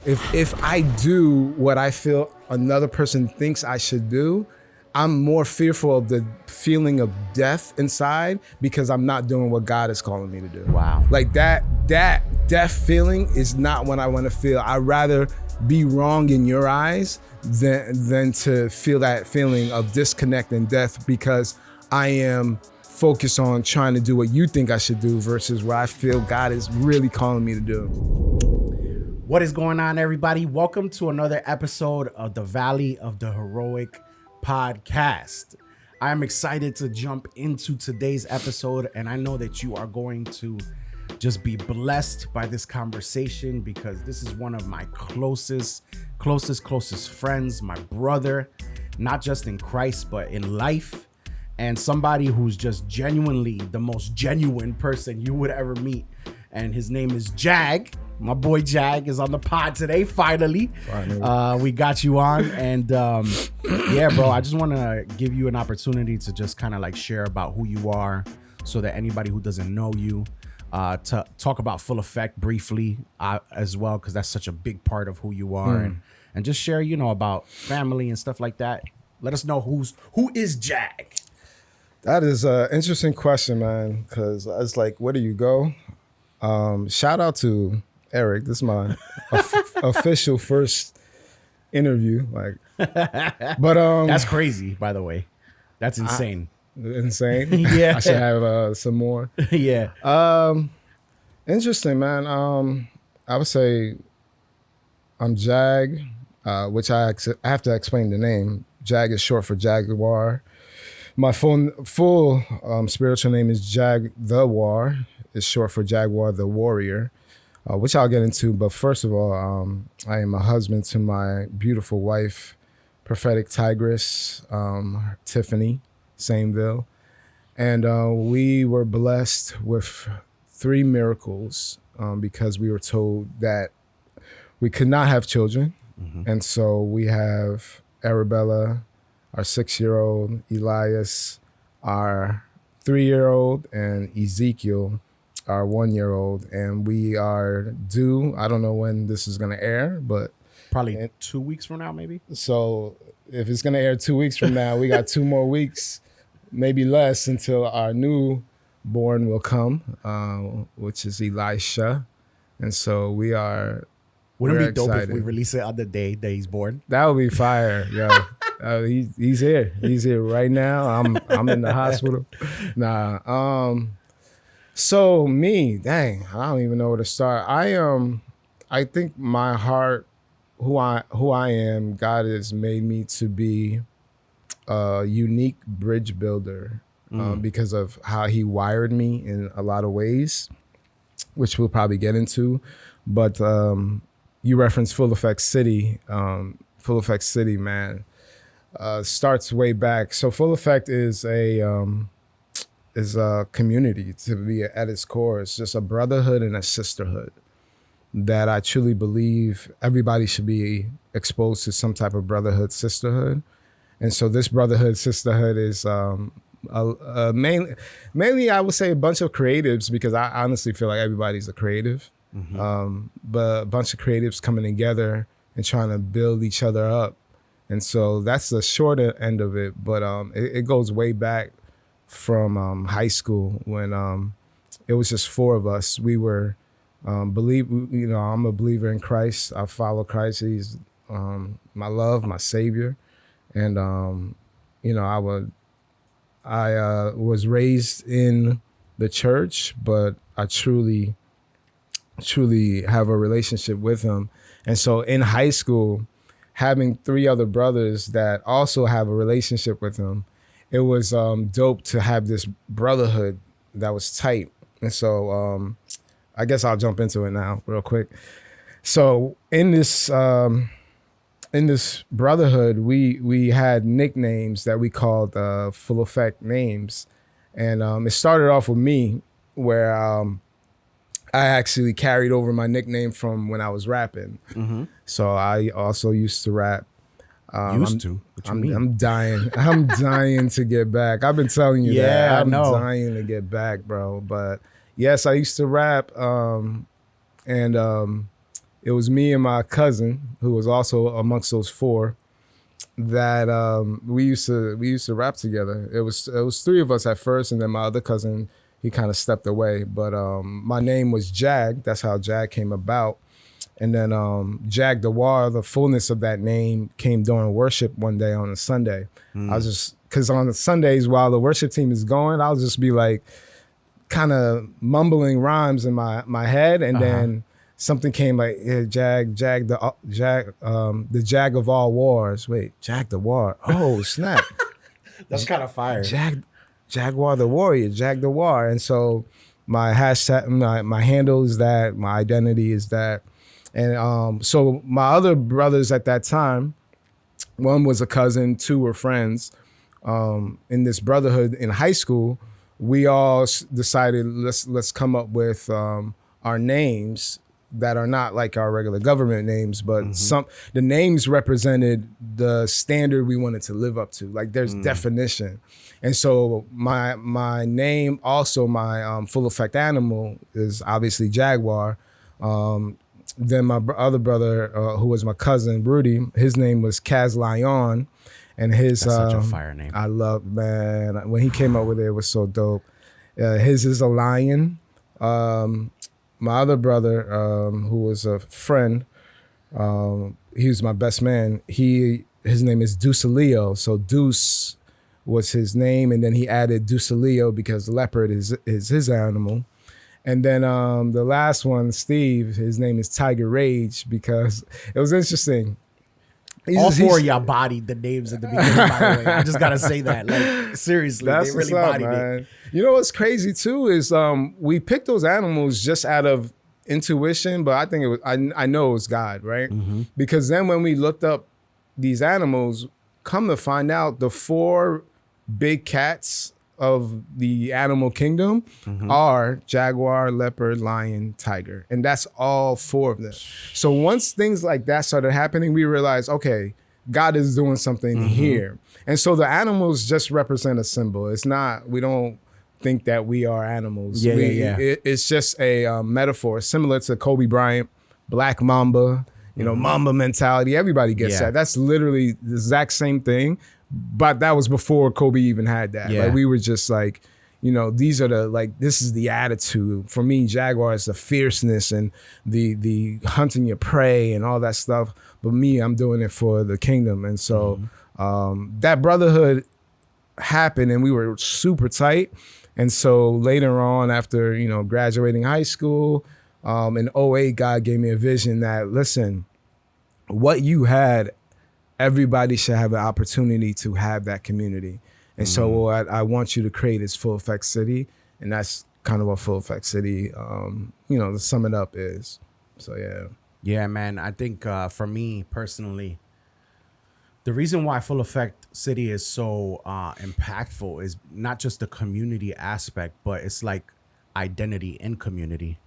If I do what I feel another person thinks I should do, I'm more fearful of the feeling of death inside because I'm not doing what God is calling me to do. Wow. Like that death feeling is not what I want to feel. I'd rather be wrong in your eyes than to feel that feeling of disconnect and death because I am focused on trying to do what you think I should do versus what I feel God is really calling me to do. What is going on, everybody? Welcome to another episode of the Valley of the Heroic podcast. I am excited to jump into today's episode, and I know that you are going to just be blessed by this conversation because this is one of my closest friends, my brother, not just in Christ, but in life, and somebody who's just genuinely the most genuine person you would ever meet. And his name is Jag. My boy Jag is on the pod today. Finally. We got you on. And yeah, bro, I just want to give you an opportunity to just kind of like share about who you are so that anybody who doesn't know you, to talk about Full Effect briefly as well, because that's such a big part of who you are. And just share, about family and stuff like that. Let us know who is Jag. That is an interesting question, man, because it's like, where do you go? Shout out to Eric. This is my official first interview. But that's crazy, by the way. That's insane. Insane. Yeah. I should have some more. Yeah. Interesting, man. I would say I'm Jag, which I have to explain the name. Jag is short for JagDaWar. My full spiritual name is JagDaWar. It's short for Jaguar the Warrior, which I'll get into. But first of all, I am a husband to my beautiful wife, prophetic tigress, Tiffany Sameville. And we were blessed with 3 miracles because we were told that we could not have children. Mm-hmm. And so we have Arabella, our 6-year-old, Elias, our 3-year-old, and Ezekiel, our 1-year-old, and we are due. I don't know when this is going to air, but probably 2 weeks from now, maybe. So if it's going to air 2 weeks from now, we got 2 more weeks, maybe less, until our newborn will come, which is Elisha. And so we are. Wouldn't it be dope if we release it on the day that he's born? That would be fire, yo. He's here. He's here right now. I'm in the hospital. So me, dang, I don't even know where to start. I think my heart, who I am, God has made me to be a unique bridge builder because of how he wired me in a lot of ways, which we'll probably get into. But you referenced Full Effect City. Full Effect City, man, starts way back. So Full Effect is a community to be at its core. It's just a brotherhood and a sisterhood that I truly believe everybody should be exposed to some type of brotherhood, sisterhood. And so this brotherhood, sisterhood is mainly I would say a bunch of creatives, because I honestly feel like everybody's a creative. Mm-hmm. But a bunch of creatives coming together and trying to build each other up. And so that's the shorter end of it, but it goes way back from high school when it was just 4 of us. We were I'm a believer in Christ. I follow Christ. He's my love, my savior. And I was raised in the church, but I truly have a relationship with him. And so in high school, having 3 other brothers that also have a relationship with him, it was dope to have this brotherhood that was tight. And so I guess I'll jump into it now real quick. So in this brotherhood, we had nicknames that we called Full Effect names. And it started off with me, where I actually carried over my nickname from when I was rapping. Mm-hmm. So I also used to rap. What you mean? I'm dying. I'm dying to get back. I've been telling you that. I'm dying to get back, bro. But yes, I used to rap. And it was me and my cousin, who was also amongst those four, that we used to rap together. It was three of us at first, and then my other cousin, he kind of stepped away. But my name was Jag. That's how Jag came about. And then JagDaWar, the fullness of that name came during worship one day on a Sunday. I was just, because on the Sundays while the worship team is going, I'll just be like kind of mumbling rhymes in my head, and then something came like, yeah, the Jag of all wars. Wait, JagDaWar. Oh, snap. That's kind of fire. Jaguar the Warrior, JagDaWar. And so my hashtag, my handle is that, my identity is that. And so my other brothers at that time, one was a cousin, two were friends. In this brotherhood in high school, we all decided let's come up with our names that are not like our regular government names, but the names represented the standard we wanted to live up to. Like there's definition. And so my name, also my full effect animal, is obviously Jaguar. Then my other brother, who was my cousin, Rudy, his name was Kaz Lion. And his... That's such a fire name. I love, man. When he came up with it, it was so dope. His is a lion. My other brother, who was a friend, he was my best man. His name is Deucelio. So Deuce was his name. And then he added Deucelio because leopard is his animal. And then the last one, Steve, his name is Tiger Rage because it was interesting. All four of y'all bodied the names at the beginning, by the way. I just got to say that. Like, seriously, they really bodied it. You know what's crazy, too, is we picked those animals just out of intuition, but I think it was, I know it was God, right? Because then when we looked up these animals, come to find out the four big cats of the animal kingdom are jaguar, leopard, lion, tiger. And that's all four of them. So once things like that started happening, we realized, okay, God is doing something here. And so the animals just represent a symbol. It's not, we don't think that we are animals. It's just a metaphor, similar to Kobe Bryant, Black Mamba, you know, Mamba mentality. Everybody gets that. That's literally the exact same thing. But that was before Kobe even had that. Like we were just like, you know, these are the, like, this is the attitude. For me, Jaguar is the fierceness and the hunting your prey and all that stuff. But me, I'm doing it for the kingdom. And so that brotherhood happened and we were super tight. And so later on, after, you know, graduating high school, in '08, God gave me a vision that, listen, what you had, everybody should have an opportunity to have that community. And so what I want you to create is Full Effect City. And that's kind of what Full Effect City, you know, to sum it up is. So, yeah. Yeah, man. I think for me personally, the reason why Full Effect City is so impactful is not just the community aspect, but it's like identity in community.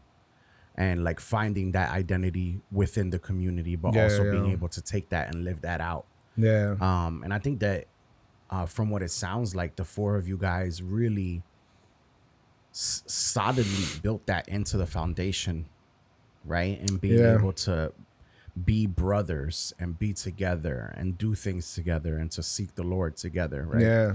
And like finding that identity within the community, but also being able to take that and live that out. Yeah. And I think that from what it sounds like, the four of you guys really solidly built that into the foundation, right? And being able to be brothers and be together and do things together and to seek the Lord together, right? Yeah.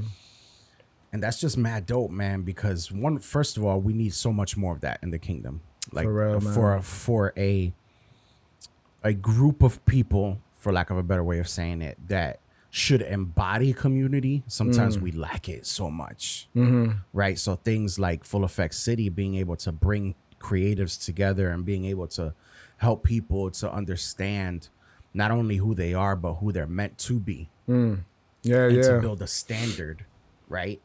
And that's just mad dope, man, because first of all, we need so much more of that in the kingdom. Like for a group of people, for lack of a better way of saying it, that should embody community. Sometimes we lack it so much, right? So things like Full Effect City, being able to bring creatives together and being able to help people to understand not only who they are, but who they're meant to be. To build a standard, right,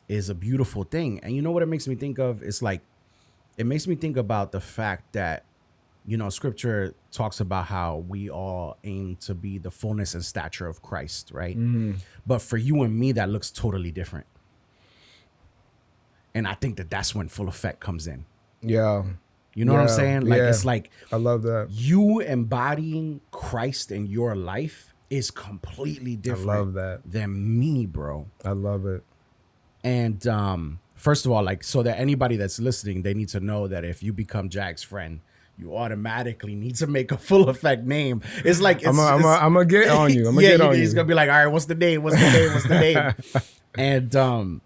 is a beautiful thing. And you know what it makes me think of? It's like, it makes me think about the fact that, you know, scripture talks about how we all aim to be the fullness and stature of Christ, right? But for you and me, that looks totally different. And I think that that's when Full Effect comes in. Yeah. You know what I'm saying? Like, it's like, I love that. You embodying Christ in your life is completely different. I love that. Than me, bro. I love it. And, first of all, like, so that anybody that's listening, they need to know that if you become Jag's friend, you automatically need to make a full effect name. It's like I'm gonna get on you. I'm gonna get on you. He's gonna be like, all right, what's the name? What's the name? What's the name?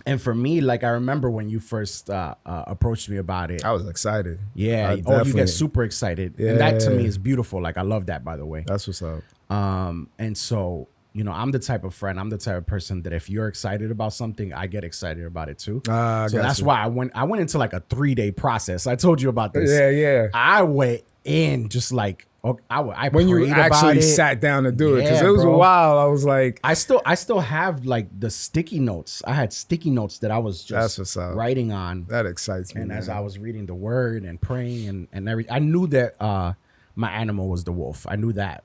And for me, like I remember when you first approached me about it. I was excited. Yeah. You get super excited. Yeah. And that to me is beautiful. Like I love that, by the way. That's what's up. And so, you know, I'm the type of friend, I'm the type of person that if you're excited about something, I get excited about it too. So that's why I went into like a 3-day process. I told you about this. Yeah. I went in just like, I when you actually sat down to do it, because it was a while. I was like, I still have like the sticky notes. I had sticky notes that I was just writing on. That excites me. And as I was reading the word and praying and everything, I knew that my animal was the wolf. I knew that.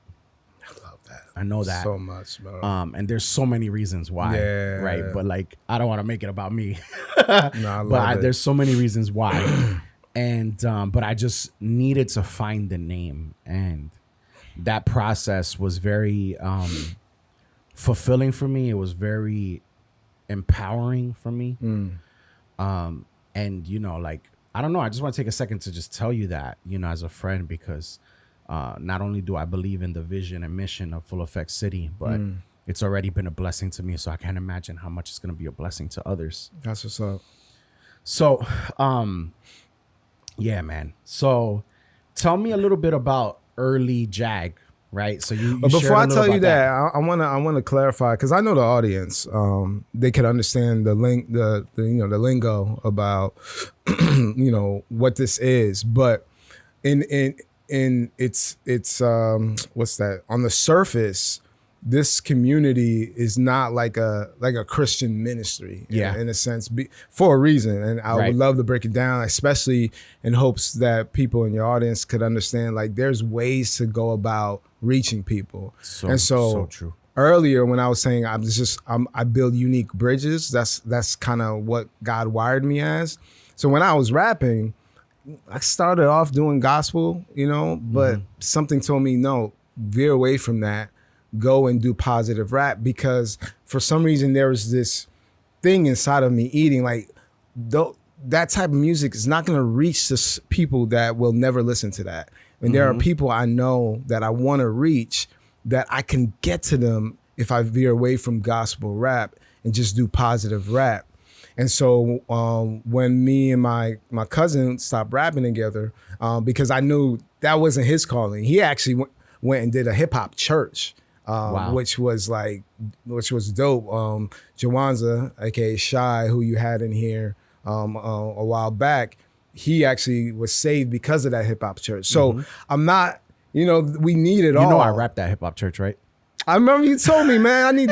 I love that. I know that so much, bro. And there's so many reasons why. Right. But like, I don't want to make it about me. There's so many reasons why. And but I just needed to find the name, and that process was very fulfilling for me. It was very empowering for me. And you know, like, I don't know, I just want to take a second to just tell you that, you know, as a friend, because not only do I believe in the vision and mission of Full Effect City, but it's already been a blessing to me. So I can't imagine how much it's going to be a blessing to others. That's what's up. So, yeah, man. So tell me a little bit about early Jag, right? So you before I tell you that, I want to clarify, because I know the audience, they could understand the lingo about you know what this is, but in it's what's that, on the surface, this community is not like a Christian ministry in a sense, for a reason. And I would love to break it down, especially in hopes that people in your audience could understand, like, there's ways to go about reaching people. So true. Earlier when I was saying I build unique bridges, that's kind of what God wired me as. So when I was rapping, I started off doing gospel, you know, but something told me, no, veer away from that. Go and do positive rap, because for some reason there was this thing inside of me eating, like, that type of music is not going to reach the people that will never listen to that. And there are people I know that I want to reach, that I can get to them if I veer away from gospel rap and just do positive rap. And so when me and my cousin stopped rapping together, because I knew that wasn't his calling, he actually went and did a hip hop church. Which was dope. Jawanza, aka Shy, who you had in here a while back, he actually was saved because of that hip hop church. So I'm not, you know, we need it all. You know, I rapped that hip hop church, right? I remember you told me, man. I need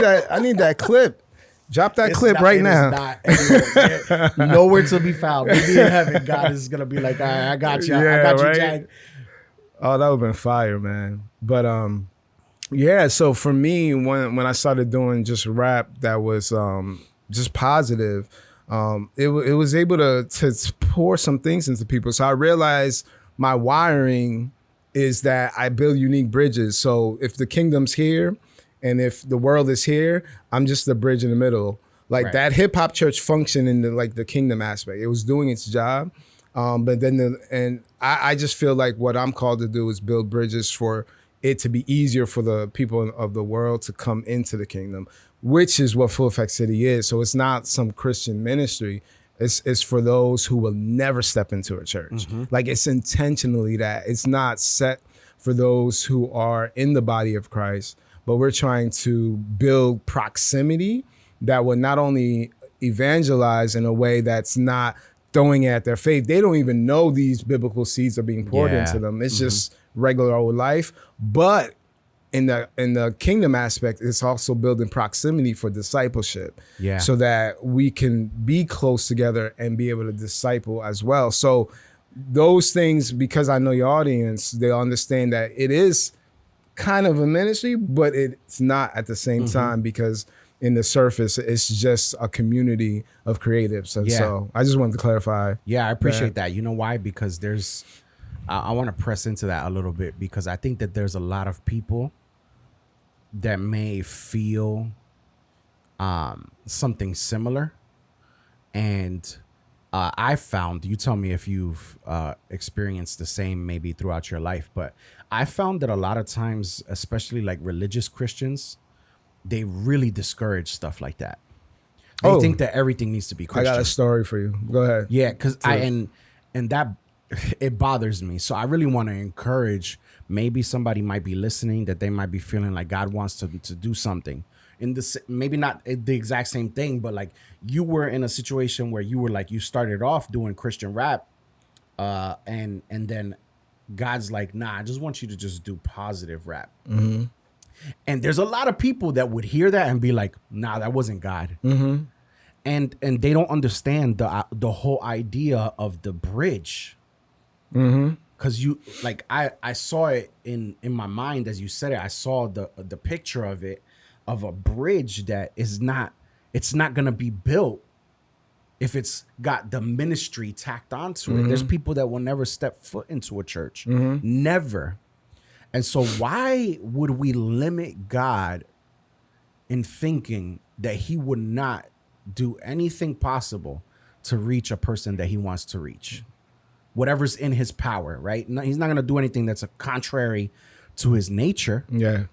that clip. Drop that clip right now. Nowhere to be found. Maybe in heaven, God is gonna be like, all right, I got you. I got you, Jag. Oh, that would have been fire, man. But yeah, so for me, when I started doing just rap that was just positive, it was able to pour some things into people. So I realized my wiring is that I build unique bridges. So if the kingdom's here and if the world is here, I'm just the bridge in the middle. Like that hip hop church functioned in the kingdom aspect. It was doing its job. But then I just feel like what I'm called to do is build bridges for it to be easier for the people of the world to come into the kingdom, which is what Full Effect City is. So it's not some Christian ministry. It's for those who will never step into a church. Like, it's intentionally that. It's not set for those who are in the body of Christ, but we're trying to build proximity that will not only evangelize in a way that's not throwing at their faith. They don't even know these biblical seeds are being poured into them. It's just regular old life. But in the kingdom aspect, it's also building proximity for discipleship. So that we can be close together and be able to disciple as well. So those things, because I know your audience, they'll understand that it is kind of a ministry, but it's not at the same time, because in the surface, it's just a community of creatives. And so I just wanted to clarify. Yeah, I appreciate that. You know why? Because I want to press into that a little bit, because I think that there's a lot of people that may feel something similar. And I found, you tell me if you've experienced the same maybe throughout your life, but I found that a lot of times, especially like religious Christians, they really discourage stuff like that. They think that everything needs to be Christian. I got a story for you. Go ahead. Yeah, because and that it bothers me. So I really want to encourage, maybe somebody might be listening that they might be feeling like God wants to do something. In this, maybe not the exact same thing, but like you were in a situation where you were like, you started off doing Christian rap, and then God's like, nah, I just want you to just do positive rap. Mm-hmm. And there's a lot of people that would hear that and be like, nah, that wasn't God. Mm-hmm. And they don't understand the whole idea of the bridge. Mm-hmm. Cause you like I saw it in my mind as you said it. I saw the picture of it, of a bridge that is not, it's not gonna be built if it's got the ministry tacked onto it. There's people that will never step foot into a church. Never. And so why would we limit God in thinking that he would not do anything possible to reach a person that he wants to reach? Whatever's in his power, right? No, he's not going to do anything that's contrary to his nature. Yeah.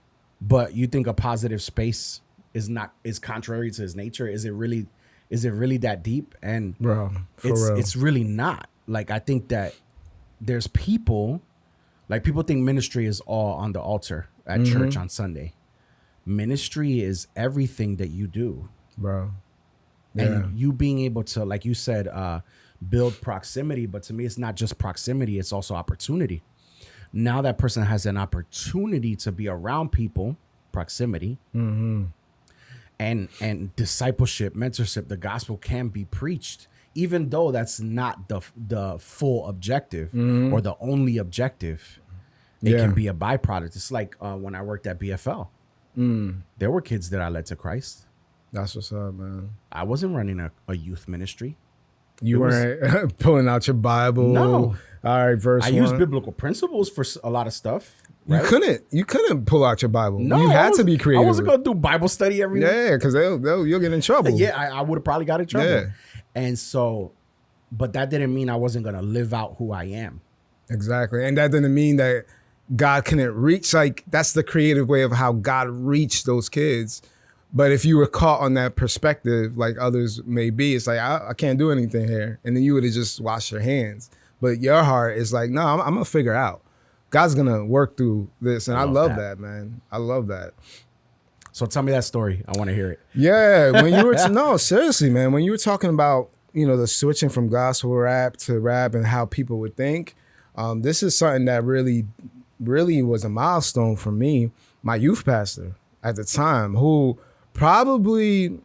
But you think a positive space is contrary to his nature? Is it really that deep? And Bro, it's really not. Like, I think that there's people, like, people think ministry is all on the altar at church on Sunday. Ministry is everything that you do, bro. Yeah. and you being able to, like you said, build proximity. But to me, it's not just proximity, it's also opportunity. Now that person has an opportunity to be around people, proximity, and discipleship, mentorship, the gospel can be preached, even though that's not the full objective or the only objective. It can be a byproduct. It's like when I worked at BFL, there were kids that I led to Christ. That's what's up, man. I wasn't running a youth ministry. You weren't pulling out your Bible. No. All right, verse I 1. used biblical principles for a lot of stuff. Right? You couldn't pull out your Bible. No, you had to be creative. I wasn't going to do Bible study every week. Yeah, because you'll get in trouble. Yeah, I would have probably got in trouble. Yeah. And so, but that didn't mean I wasn't going to live out who I am. Exactly. And that didn't mean that God couldn't reach. Like, that's the creative way of how God reached those kids. But if you were caught on that perspective, like others may be, it's like, I can't do anything here. And then you would have just washed your hands. But your heart is like, no, I'm going to figure out. God's going to work through this. And I love that, man. I love that. So tell me that story. I want to hear it. Yeah. When you were, no, seriously, man. When you were talking about, the switching from gospel rap to rap and how people would think, this is something that really, really was a milestone for me. My youth pastor at the time, who probably,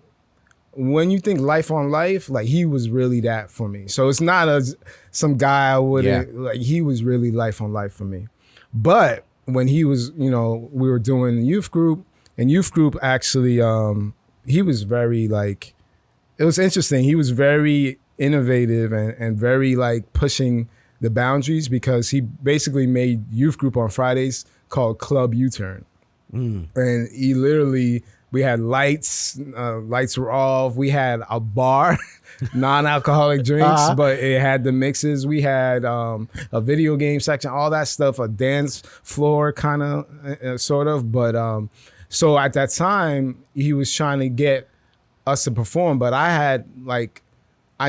when you think life on life, like, he was really that for me. So it's not some guy I wouldn't, like, he was really life on life for me. But when he was, we were doing youth group, and youth group actually, he was very, like, it was interesting. He was very innovative and very, like, pushing the boundaries, because he basically made youth group on Fridays called Club U-Turn. And he literally, we had lights were off. We had a bar, non-alcoholic drinks, but it had the mixes. We had a video game section, all that stuff, a dance floor kind of, sort of. But so at that time, he was trying to get us to perform, but I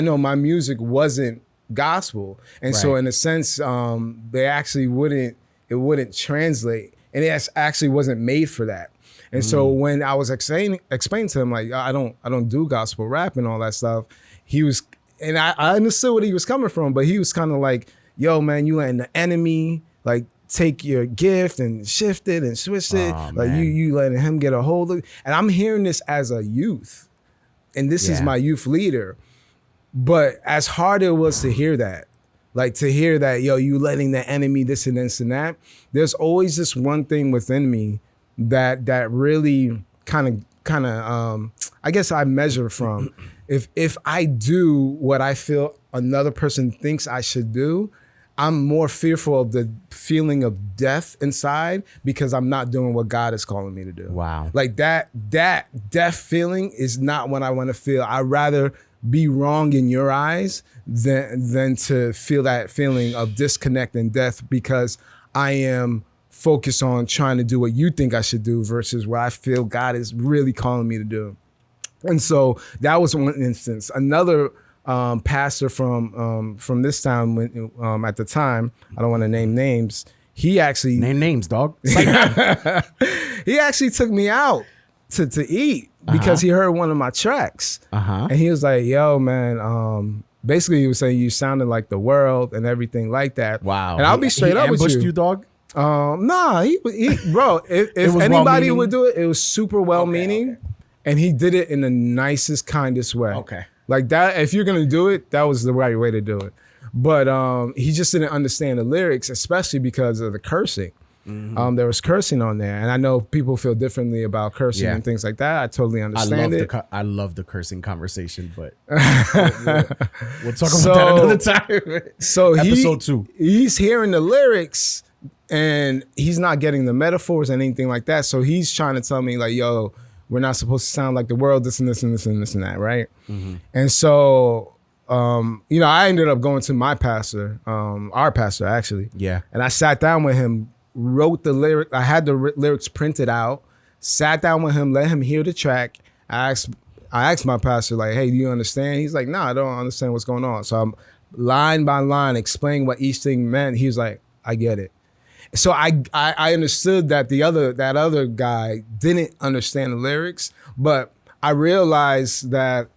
know my music wasn't gospel. And so in a sense, they actually wouldn't translate. And it actually wasn't made for that. And so when I was explaining to him, like, I don't do gospel rap and all that stuff, he was, and I understood where he was coming from, but he was kind of like, yo, man, you letting the enemy, like, take your gift and shift it and switch it. Like, you letting him get a hold of it. And I'm hearing this as a youth, and this is my youth leader. But as hard it was to hear that, like, to hear that, yo, you letting the enemy this and this and that, there's always this one thing within me that really kind of I guess I measure from. If I do what I feel another person thinks I should do, I'm more fearful of the feeling of death inside, because I'm not doing what God is calling me to do. Wow. Like, that death feeling is not what I want to feel. I'd rather be wrong in your eyes than to feel that feeling of disconnect and death because I am focused on trying to do what you think I should do versus what I feel God is really calling me to do. And so that was one instance. Another pastor from this time when at the time, I don't want to name names. He actually Name names, dog. he actually took me out to eat because he heard one of my tracks. And he was like, yo, man, basically he was saying you sounded like the world and everything like that. Wow. And I'll be straight up with you. Ambushed you, dog? Nah, he bro, if anybody would do it, it was super well-meaning. And he did it in the nicest, kindest way. Okay. Like that, if you're gonna do it, that was the right way to do it. But he just didn't understand the lyrics, especially because of the cursing. There was cursing on there. And I know people feel differently about cursing and things like that. I totally understand it. I love the cursing conversation, but we'll talk about that another time. So Episode 2. He's hearing the lyrics and he's not getting the metaphors and anything like that. So he's trying to tell me like, yo, we're not supposed to sound like the world, this and this and this and this and that, right? And so I ended up going to my pastor, our pastor actually. Yeah. And I sat down with him, wrote the lyric. I had the lyrics printed out, sat down with him, let him hear the track. I asked my pastor, like, hey, do you understand? He's like, no, I don't understand what's going on. So I'm line by line explaining what each thing meant. He was like, I get it. So I understood that that other guy didn't understand the lyrics, but I realized that,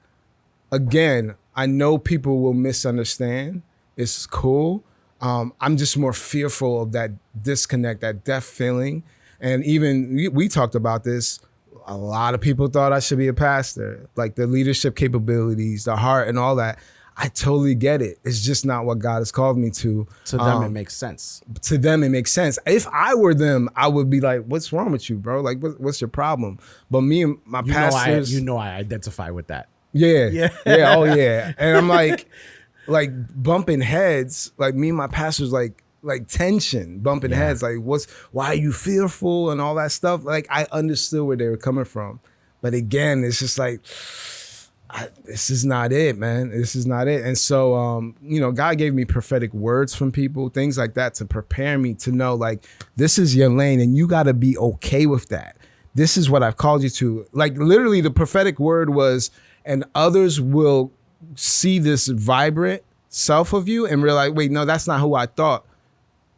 again, I know people will misunderstand. It's cool. I'm just more fearful of that disconnect, that deaf feeling. And even we talked about this. A lot of people thought I should be a pastor, like the leadership capabilities, the heart and all that. I totally get it. It's just not what God has called me to. To them, it makes sense. To them, it makes sense. If I were them, I would be like, what's wrong with you, bro? Like, what's your problem? But me and my pastors... I identify with that. Yeah. Oh, yeah. And I'm like bumping heads. Like, me and my pastors, like tension, bumping heads. Like, why are you fearful and all that stuff? Like, I understood where they were coming from. But again, it's just like... this is not it, man. This is not it. And so, God gave me prophetic words from people, things like that to prepare me to know, like, this is your lane and you got to be okay with that. This is what I've called you to. Like, literally the prophetic word was, and others will see this vibrant self of you and realize, wait, no, that's not who I thought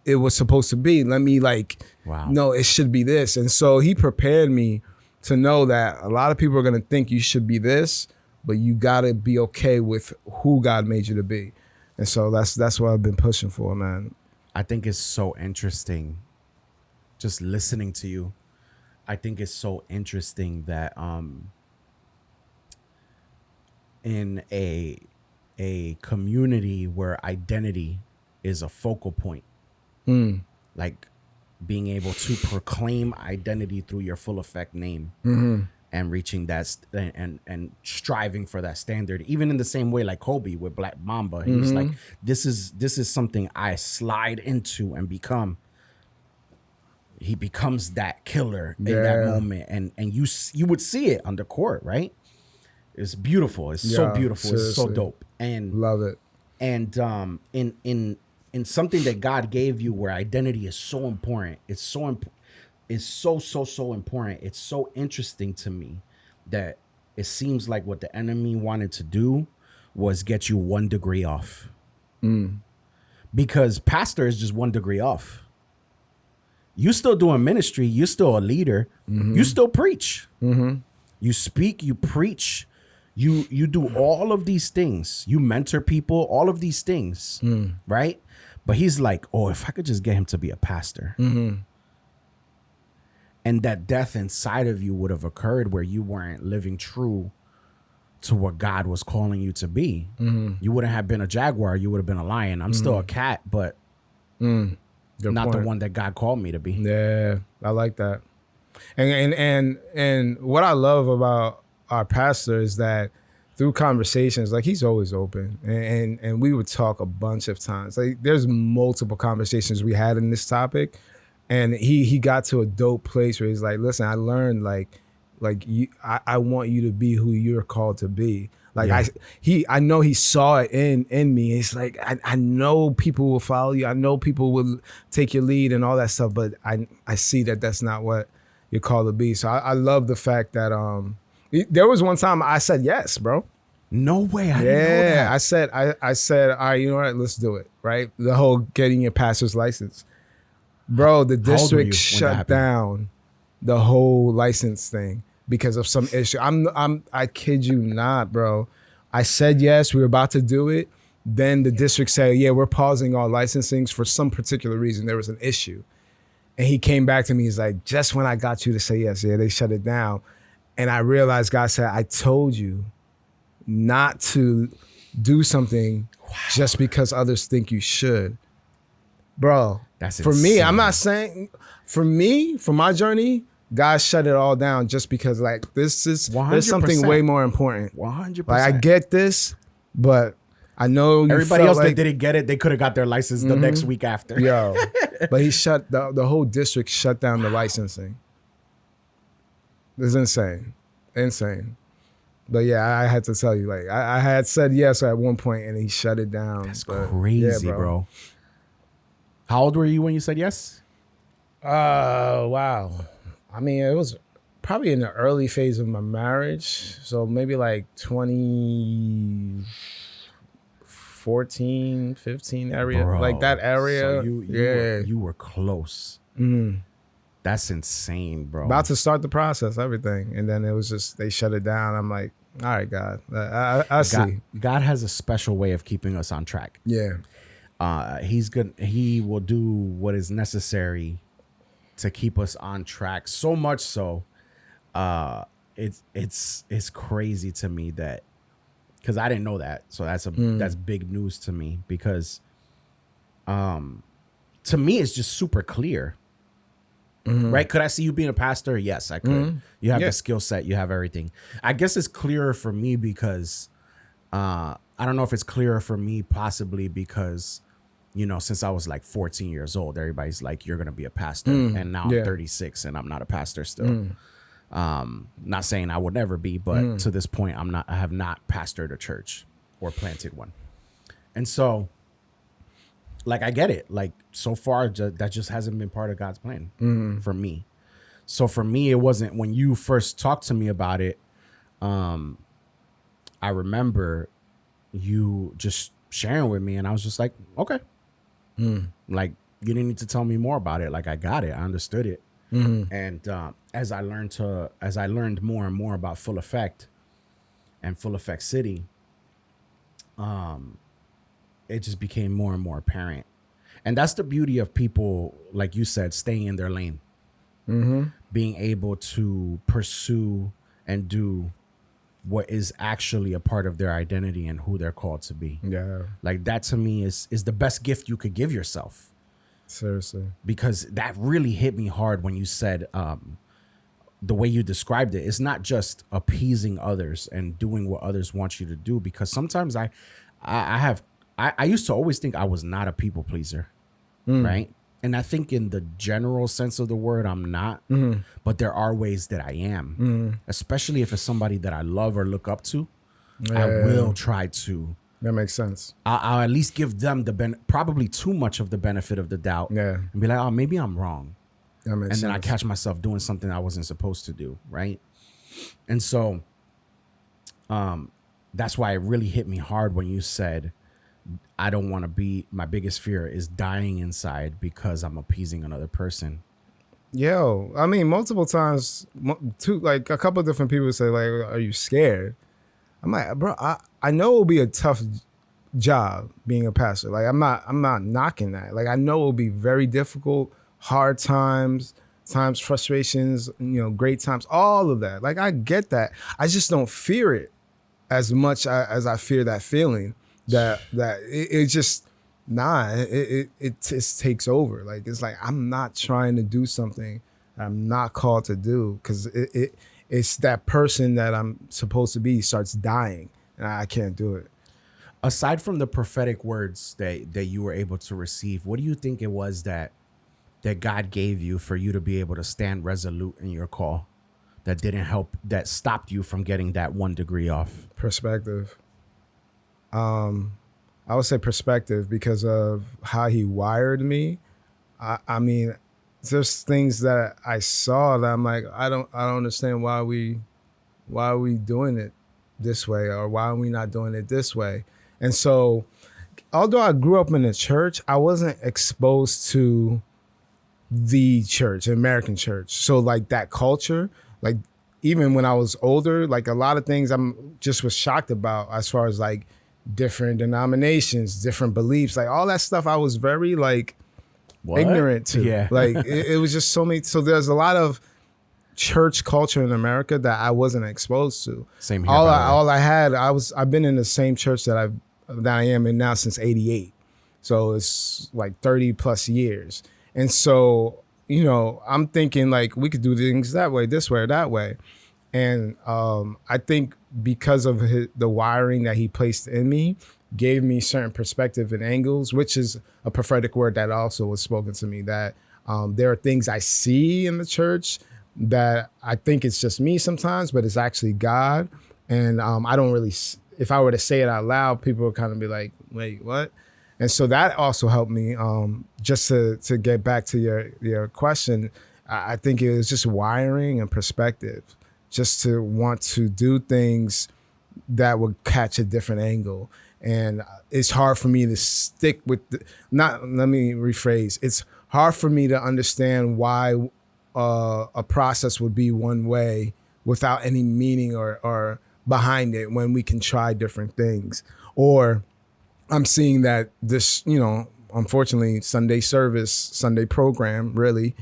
it was supposed to be. Let me no, it should be this. And so he prepared me to know that a lot of people are going to think you should be this, but you gotta be okay with who God made you to be. And so that's what I've been pushing for, man. I think it's so interesting just listening to you. I think it's so interesting that in a community where identity is a focal point, like being able to proclaim identity through your full effect name. And reaching that and striving for that standard, even in the same way like Kobe with Black Mamba, he's like, this is something I slide into and become. He becomes that killer in that moment, and you would see it on the court, right? It's beautiful. It's so beautiful. Seriously. It's so dope, and love it. And in something that God gave you, where identity is so important, it's so important. Is so important. It's so interesting to me that it seems like what the enemy wanted to do was get you 1 degree off. Because pastor is just 1 degree off. You still doing ministry. You're still a leader. You still preach. You speak. You preach. You do all of these things. You mentor people. All of these things, right? But he's like, oh, if I could just get him to be a pastor. And that death inside of you would have occurred where you weren't living true to what God was calling you to be. You wouldn't have been a jaguar. You would have been a lion. I'm still a cat, but not the one that God called me to be. Yeah, I like that. And what I love about our pastor is that through conversations, like, he's always open, and we would talk a bunch of times. Like, there's multiple conversations we had in this topic. And he got to a dope place where he's like, listen, I learned like you, I want you to be who you're called to be. Like Yeah. I know he saw it in me. It's like I know people will follow you. I know people will take your lead and all that stuff. But I see that that's not what you're called to be. So I love the fact that there was one time I said yes, bro. No way. I didn't know that. I said, all right, you know what? Let's do it. Right. The whole getting your pastor's license, bro. The How old were you district when that shut happened? down the whole license thing because of some issue. I kid you not, bro. I said yes, we were about to do it. Then the district said, yeah, we're pausing all licensings for some particular reason. There was an issue. And he came back to me, he's like, just when I got you to say yes, yeah, they shut it down. And I realized God said, I told you not to do something just because others think you should. Bro, That's for me, I'm insane. not saying, for my journey, God shut it all down just because like there's something 100%. way more important. 100%. Like I get this, but I know you Everybody felt else like, that didn't get it, they could have got their license the next week after. yo, but he shut the whole district shut down the licensing. It's insane. But yeah, I had to tell you, like I had said yes at one point and he shut it down. That's But, crazy, yeah, bro. How old were you when you said yes? Wow. I mean, it was probably in the early phase of my marriage. So maybe like 2014, 15 area. Bro, like that area. So you were close. That's insane, bro. About to start the process, everything. And then it was just, they shut it down. I'm like, all right, God, I see. God has a special way of keeping us on track. Yeah. He will do what is necessary to keep us on track. So much so, it's crazy to me that, because I didn't know that. So that's big news to me, because to me it's just super clear. Right? Could I see you being a pastor? Yes, I could. You have the skill set, you have everything. I guess it's clearer for me because I don't know if it's clearer for me possibly because, you know, since I was like 14 years old, everybody's like, you're going to be a pastor. And now I'm 36 and I'm not a pastor still. Not saying I would never be, but to this point, I have not pastored a church or planted one. And so, like, I get it. Like, so far, that just hasn't been part of God's plan for me. So for me, it wasn't, when you first talked to me about it, I remember you just sharing with me, and I was just like, okay. Like, you didn't need to tell me more about it. Like, I got it. I understood it. And as I learned more and more about Full Effect and Full Effect City, it just became more and more apparent. And that's the beauty of people, like you said, staying in their lane, being able to pursue and do what is actually a part of their identity and who they're called to be. Yeah. Like, that to me is the best gift you could give yourself. Seriously. Because that really hit me hard when you said, the way you described it, it's not just appeasing others and doing what others want you to do. Because sometimes I used to always think I was not a people pleaser, right? And I think in the general sense of the word, I'm not, but there are ways that I am, especially if it's somebody that I love or look up to. I will try to. That makes sense. I'll at least give them probably too much of the benefit of the doubt, and be like, oh, maybe I'm wrong. That makes sense. Then I catch myself doing something I wasn't supposed to do, right? And so, that's why it really hit me hard when you said, I don't want to be, my biggest fear is dying inside because I'm appeasing another person. Yo, I mean, multiple times, like a couple of different people say, like, are you scared? I'm like, bro, I know it'll be a tough job being a pastor. Like, I'm not knocking that. Like, I know it'll be very difficult, hard times, frustrations, you know, great times, all of that. Like, I get that. I just don't fear it as much as I fear that feeling. That it just it just takes over. Like, it's like I'm not trying to do something I'm not called to do because it's that person that I'm supposed to be starts dying and I can't do it. Aside from the prophetic words that you were able to receive, what do you think it was that God gave you for you to be able to stand resolute in your call? that didn't help, that stopped you from getting that 1 degree off? Perspective. I would say perspective because of how he wired me. I mean, there's things that I saw that I'm like, I don't understand why are we doing it this way, or why are we not doing it this way? And so, although I grew up in the church, I wasn't exposed to the church, American church. So like that culture, like even when I was older, like a lot of things I'm just was shocked about as far as like different denominations, different beliefs, like all that stuff I was very like What? ignorant to. Yeah. Like it was just so many. So there's a lot of church culture in America that I wasn't exposed to. Same here. All I had, I've been in the same church that I am in now since '88. So it's like 30 plus years. And so, you know, I'm thinking like we could do things that way, this way or that way. And I think because of the wiring that he placed in me, gave me certain perspective and angles, which is a prophetic word that also was spoken to me, that there are things I see in the church that I think it's just me sometimes, but it's actually God. And I don't really, if I were to say it out loud, people would kind of be like, wait, what? And so that also helped me. Just to get back to your question, I think it was just wiring and perspective, just to want to do things that would catch a different angle. And it's hard for me to stick with let me rephrase. It's hard for me to understand why a process would be one way without any meaning or behind it when we can try different things. Or I'm seeing that this, you know, unfortunately, Sunday service, Sunday program, really,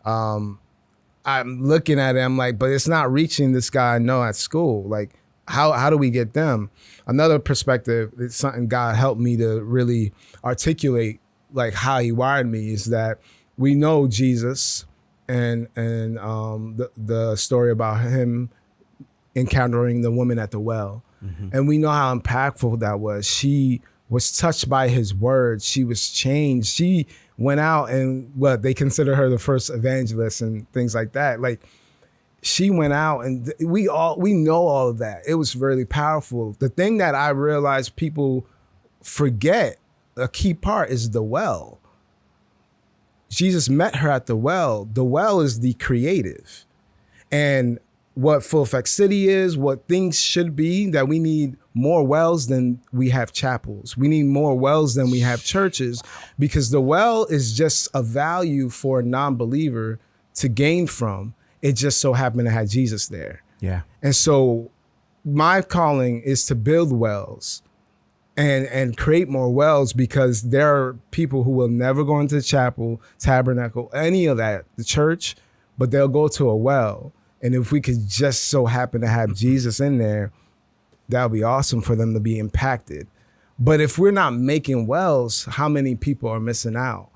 I'm looking at it, I'm like, but it's not reaching this guy I know at school. Like, how do we get them? Another perspective, it's something God helped me to really articulate, like how he wired me, is that we know Jesus and the story about him encountering the woman at the well. Mm-hmm. And we know how impactful that was. She was touched by his words. She was changed. She went out and they consider her the first evangelist and things like that. Like, she went out and we know all of that. It was really powerful. The thing that I realized people forget, a key part, is the well. Jesus met her at the well. The well is the creative. And what Full Effect City is, what things should be, that we need more wells than we have chapels. We need more wells than we have churches, because the well is just a value for a non-believer to gain from. It just so happened to have Jesus there. Yeah. And so my calling is to build wells and create more wells, because there are people who will never go into the chapel, tabernacle, any of that, the church, but they'll go to a well. And if we could just so happen to have Jesus in there, that would be awesome for them to be impacted. But if we're not making wells, how many people are missing out?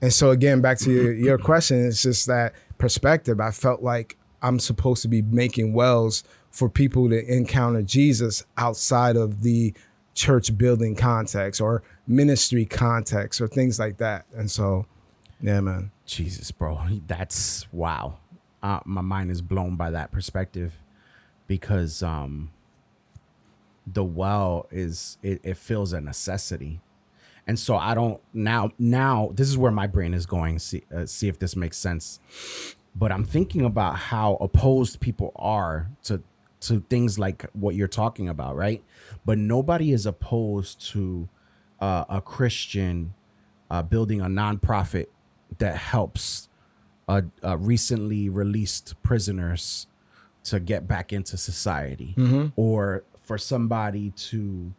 And so again, back to your question, it's just that perspective. I felt like I'm supposed to be making wells for people to encounter Jesus outside of the church building context or ministry context or things like that. And so, yeah, man. Jesus, bro. That's wow. My mind is blown by that perspective, because the well is, it feels a necessity. And so I don't, now this is where my brain is going, see if this makes sense. But I'm thinking about how opposed people are to things like what you're talking about, right? But nobody is opposed to a Christian building a nonprofit that helps recently released prisoners to get back into society, mm-hmm. or for somebody to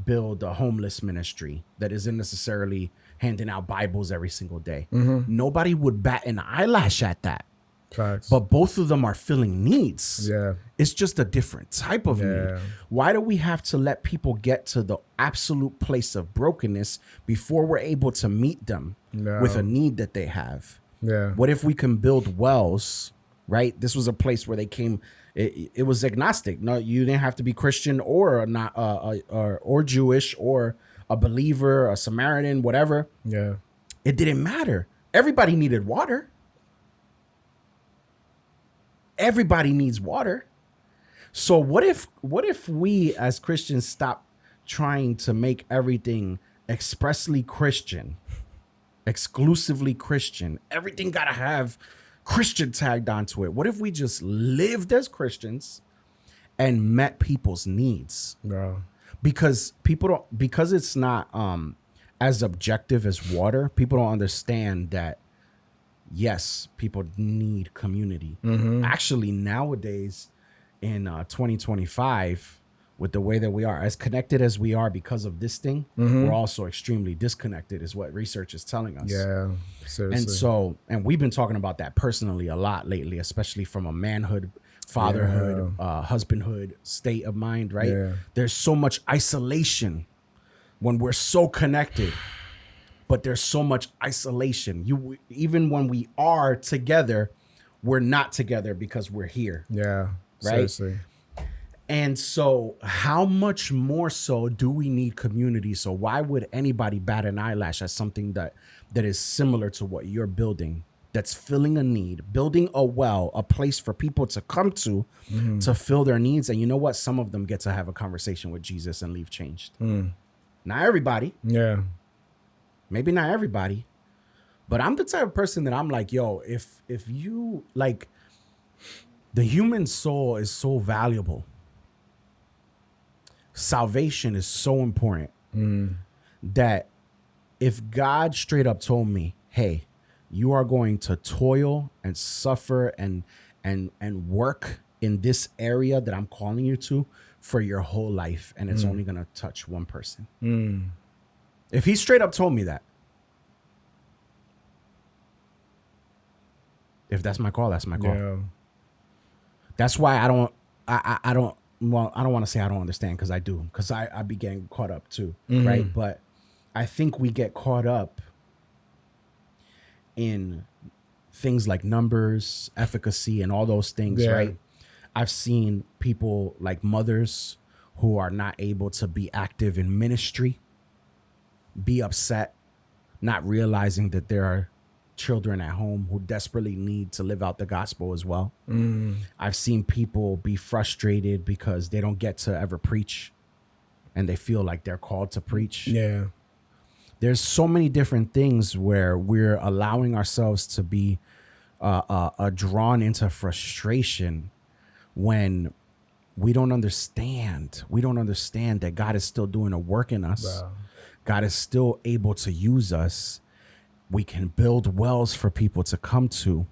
build a homeless ministry that isn't necessarily handing out Bibles every single day. Mm-hmm. Nobody would bat an eyelash at that. Facts. But both of them are filling needs. Yeah. It's just a different type of need. Why do we have to let people get to the absolute place of brokenness before we're able to meet them with a need that they have? Yeah. What if we can build wells, right? This was a place where they came. It was agnostic. No, you didn't have to be Christian or not, or Jewish or a believer, a Samaritan, whatever. Yeah. It didn't matter. Everybody needed water. everybody needs water. So what if we as Christians stop trying to make everything expressly Christian, exclusively Christian? Everything got to have Christian tagged onto it. What if we just lived as Christians and met people's needs? Bro. Because because it's not as objective as water, people don't understand that yes, people need community. Actually, nowadays in 2025, with the way that we are, as connected as we are because of this thing, we're also extremely disconnected, is what research is telling us. Yeah, seriously. And we've been talking about that personally a lot lately, especially from a manhood, fatherhood, husbandhood state of mind, right? Yeah. There's so much isolation when we're so connected, but there's so much isolation. Even when we are together, we're not together because we're here. Yeah, right? seriously. And so how much more so do we need community? So why would anybody bat an eyelash at something that is similar to what you're building, that's filling a need, building a well, a place for people to come to fill their needs? And you know what? Some of them get to have a conversation with Jesus and leave changed. Not everybody. Yeah. Maybe not everybody. But I'm the type of person that I'm like, yo, if you like, the human soul is so valuable. Salvation is so important that if God straight up told me, hey, you are going to toil and suffer and work in this area that I'm calling you to for your whole life, and it's only going to touch one person. If he straight up told me that, if that's my call, that's my call. Yeah. That's why I don't want to say I don't understand, because I do, because I be getting caught up too, right? But I think we get caught up in things like numbers, efficacy, and all those things, right? I've seen people like mothers who are not able to be active in ministry be upset, not realizing that there are children at home who desperately need to live out the gospel as well. I've seen people be frustrated because they don't get to ever preach and they feel like they're called to preach. Yeah. There's so many different things where we're allowing ourselves to be drawn into frustration when we don't understand. We don't understand that God is still doing a work in us. Wow. God is still able to use us. We can build wells for people to come to.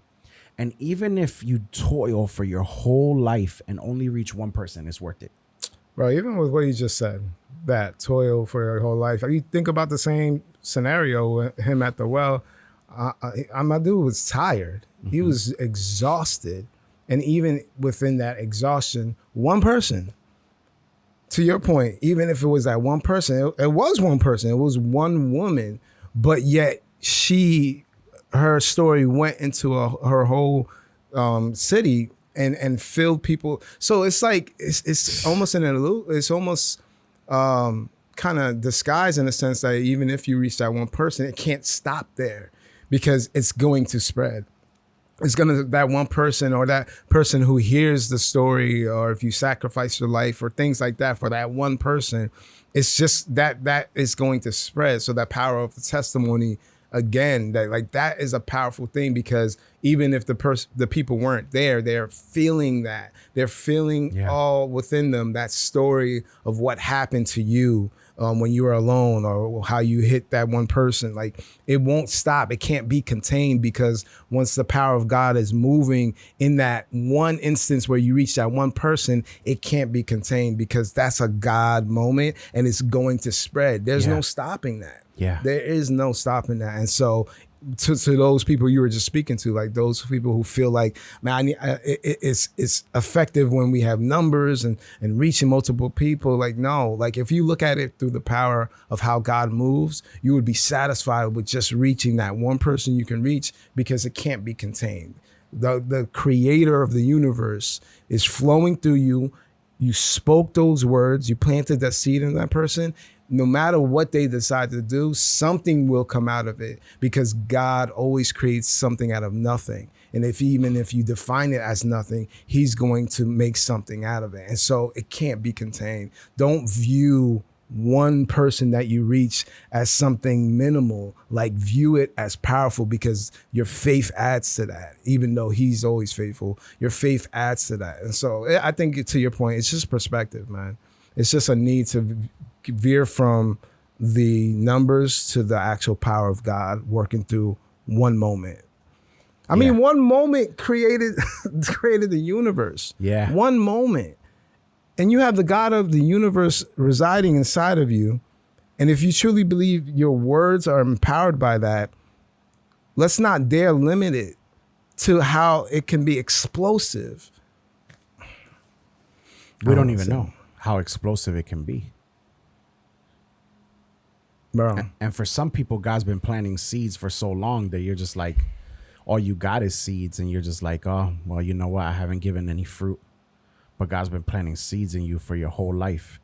And even if you toil for your whole life and only reach one person, it's worth it. Bro, even with what you just said, that toil for your whole life, you think about the same scenario with him at the well. My dude was tired. He was exhausted. And even within that exhaustion, one person, to your point, even if it was that one person, it was one person, it was one woman, but yet her story went into her whole city and filled people. So it's like it's almost it's almost kind of disguised in a sense that even if you reach that one person, it can't stop there because it's going to spread. It's that one person or that person who hears the story, or if you sacrifice your life or things like that for that one person, it's just that is going to spread. So that power of the testimony, again, that is a powerful thing, because even if the people weren't there, they're feeling that. They're feeling all within them that story of what happened to you when you were alone, or how you hit that one person. Like, it won't stop. It can't be contained, because once the power of God is moving in that one instance where you reach that one person, it can't be contained, because that's a God moment and it's going to spread. There's no stopping that. Yeah. There is no stopping that. And so to those people you were just speaking to, like those people who feel like, man, it's effective when we have numbers and reaching multiple people. Like, no, like if you look at it through the power of how God moves, you would be satisfied with just reaching that one person you can reach, because it can't be contained. The creator of the universe is flowing through you. You spoke those words, you planted that seed in that person. no matter what they decide to do, something will come out of it, because God always creates something out of nothing. And even if you define it as nothing, he's going to make something out of it. And so it can't be contained. Don't view one person that you reach as something minimal. Like, view it as powerful, because your faith adds to that. Even though he's always faithful, your faith adds to that. And so I think, to your point, it's just perspective, man. It's just a need to veer from the numbers to the actual power of God working through one moment. I mean, one moment created the universe. Yeah. One moment. And you have the God of the universe residing inside of you. And if you truly believe your words are empowered by that, let's not dare limit it to how it can be explosive. We don't even know how explosive it can be. Bro. And for some people, God's been planting seeds for so long that you're just like, all you got is seeds, and you're just like, oh, well, you know what? I haven't given any fruit. But God's been planting seeds in you for your whole life.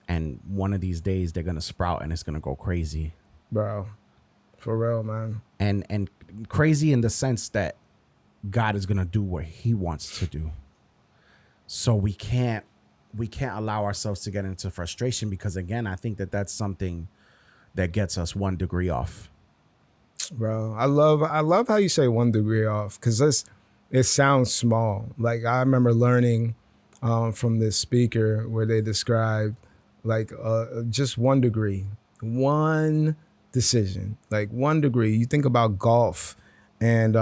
And one of these days they're going to sprout and it's going to go crazy. Bro, for real, man. And crazy in the sense that God is going to do what he wants to do. So we can't allow ourselves to get into frustration, because, again, I think that that's something that gets us 1 degree off. Bro, I love how you say 1 degree off, because it sounds small. Like, I remember learning from this speaker where they described like just 1 degree, one decision, like 1 degree. You think about golf, and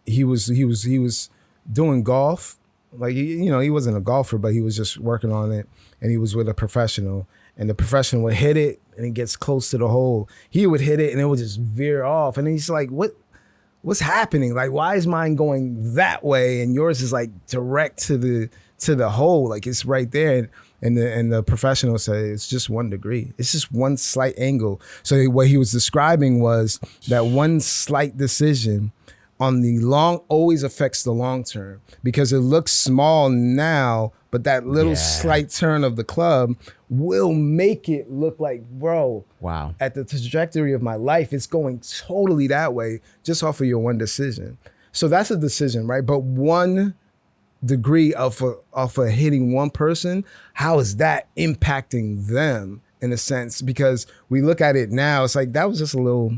he was doing golf. Like, he wasn't a golfer, but he was just working on it, and he was with a professional, and the professional would hit it and it gets close to the hole. He would hit it and it would just veer off. And he's like, what's happening? Like, why is mine going that way and yours is like direct to the hole? Like, it's right there. And the professional said, it's just 1 degree. It's just one slight angle. So what he was describing was that one slight decision on the long always affects the long term, because it looks small now, but that little slight turn of the club will make it look like, bro, wow, at the trajectory of my life, it's going totally that way just off of your one decision. So that's a decision, right? But 1 degree off of hitting one person, how is that impacting them in a sense? Because we look at it now, it's like, that was just a little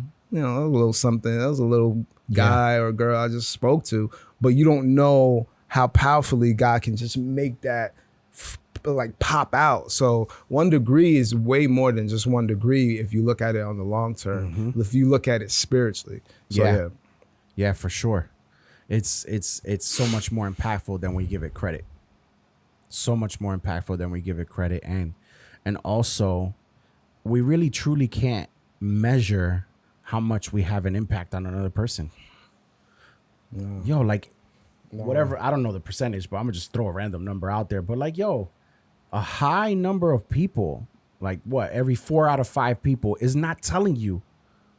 something. That was a little guy or girl I just spoke to, but you don't know how powerfully God can just make that like pop out. So 1 degree is way more than just 1 degree if you look at it on the long term. If you look at it spiritually. So yeah, for sure. It's so much more impactful than we give it credit. So much more impactful than we give it credit. And also, we really truly can't measure how much we have an impact on another person. No. Yo, like, whatever, I don't know the percentage, but I'm gonna just throw a random number out there. But like, yo, a high number of people, like what, every 4 out of 5 people is not telling you.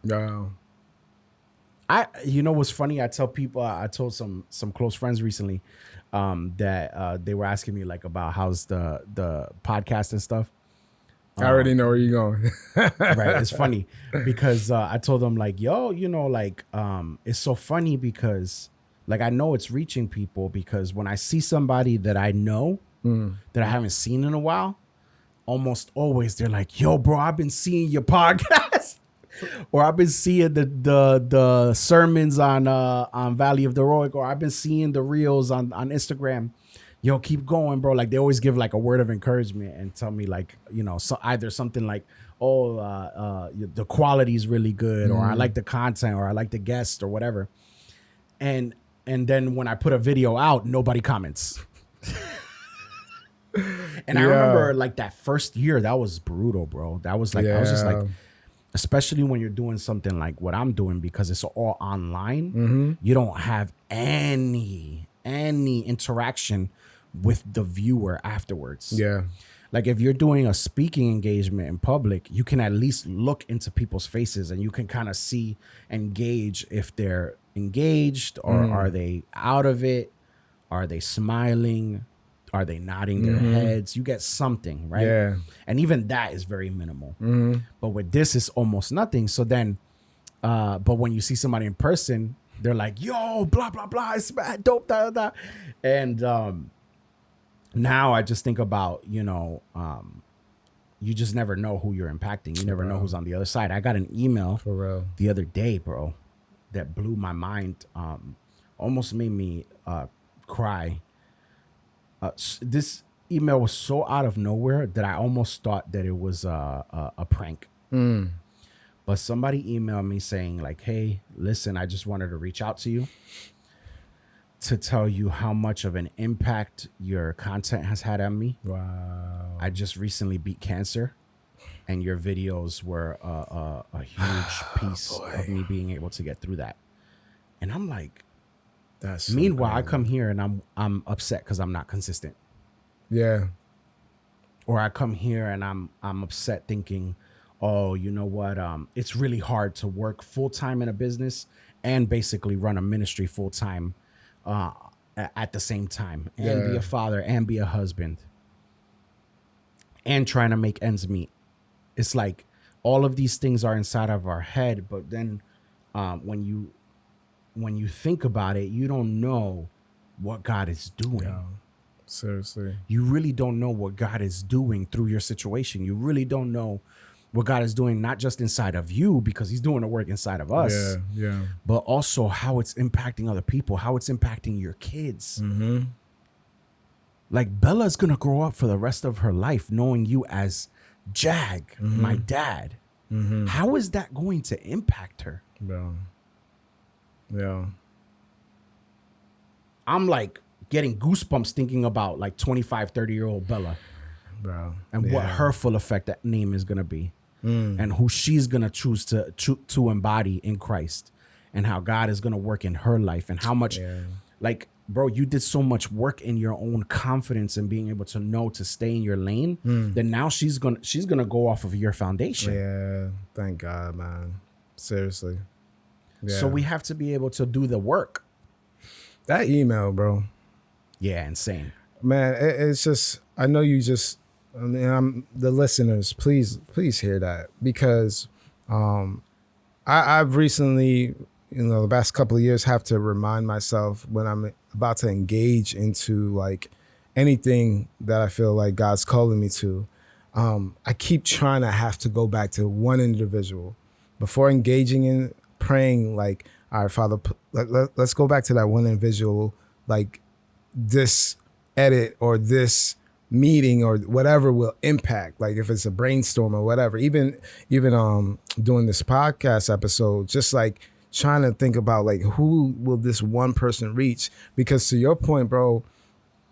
No. You know what's funny? I tell people, I told some close friends recently that they were asking me like about how's the podcast and stuff. I already know where you're going. Right. It's funny because I told them like, yo, like it's so funny because like I know it's reaching people, because when I see somebody that I know that I haven't seen in a while, almost always they're like, yo, bro, I've been seeing your podcast. Or I've been seeing the sermons on Valley of the Heroic, or I've been seeing the reels on Instagram. Yo, keep going, bro. Like, they always give like a word of encouragement and tell me like, so either something like, the quality is really good, or I like the content, or I like the guest, or whatever. And then when I put a video out, nobody comments. And I remember like that first year, that was brutal, bro. That was like, I was just like, especially when you're doing something like what I'm doing, because it's all online, you don't have any interaction with the viewer afterwards. Yeah. Like if you're doing a speaking engagement in public, you can at least look into people's faces and you can kind of see and gauge if they're engaged or are they out of it? Are they smiling? Are they nodding their heads? You get something, right? Yeah. And even that is very minimal. But with this, it's almost nothing. So then, but when you see somebody in person, they're like, yo, blah, blah, blah, it's bad, dope, da, da. And now I just think about, you just never know who you're impacting. You never know who's on the other side. I got an email For real. the other day, bro, that blew my mind, almost made me cry. This email was so out of nowhere that I almost thought that it was a prank. But somebody emailed me saying like, hey, listen, I just wanted to reach out to you to tell you how much of an impact your content has had on me. Wow. I just recently beat cancer, and your videos were a huge piece of me being able to get through that. And I'm like, That's so meanwhile, I crazy. come here and I'm upset because I'm not consistent. Yeah. Or I come here and I'm upset thinking, oh, you know what? It's really hard to work full time in a business and basically run a ministry full time at the same time, and be Yeah. a father and be a husband and trying to make ends meet. It's like all of these things are inside of our head, but then when you think about it, you don't know what God is doing. Yeah. Seriously. You really don't know what God is doing through your situation. You really don't know what God is doing, not just inside of you, because he's doing the work inside of us, Yeah. but also how it's impacting other people, how it's impacting your kids. Like Bella's going to grow up for the rest of her life knowing you as Jag, my dad. How is that going to impact her? Yeah. Yeah. I'm like getting goosebumps thinking about like 25, 30-year-old Bella Bro. and what her full effect that name is going to be, and who she's going to choose to embody in Christ, and how God is going to work in her life, and how much like, bro, you did so much work in your own confidence and being able to know to stay in your lane. Then now she's gonna go off of your foundation. Yeah. Thank God, man. Seriously. Yeah. So we have to be able to do the work. That email, bro. Yeah, insane. Man, it's just, I know you just, I mean, the listeners, please hear that, because I've recently, the past couple of years, have to remind myself when I'm about to engage into like anything that I feel like God's calling me to. I keep trying to have to go back to one individual before engaging in praying, like, all right, Father, let's go back to that one individual, like this edit or this meeting or whatever will impact, like if it's a brainstorm or whatever, even doing this podcast episode, just like trying to think about like who will this one person reach, because to your point, bro,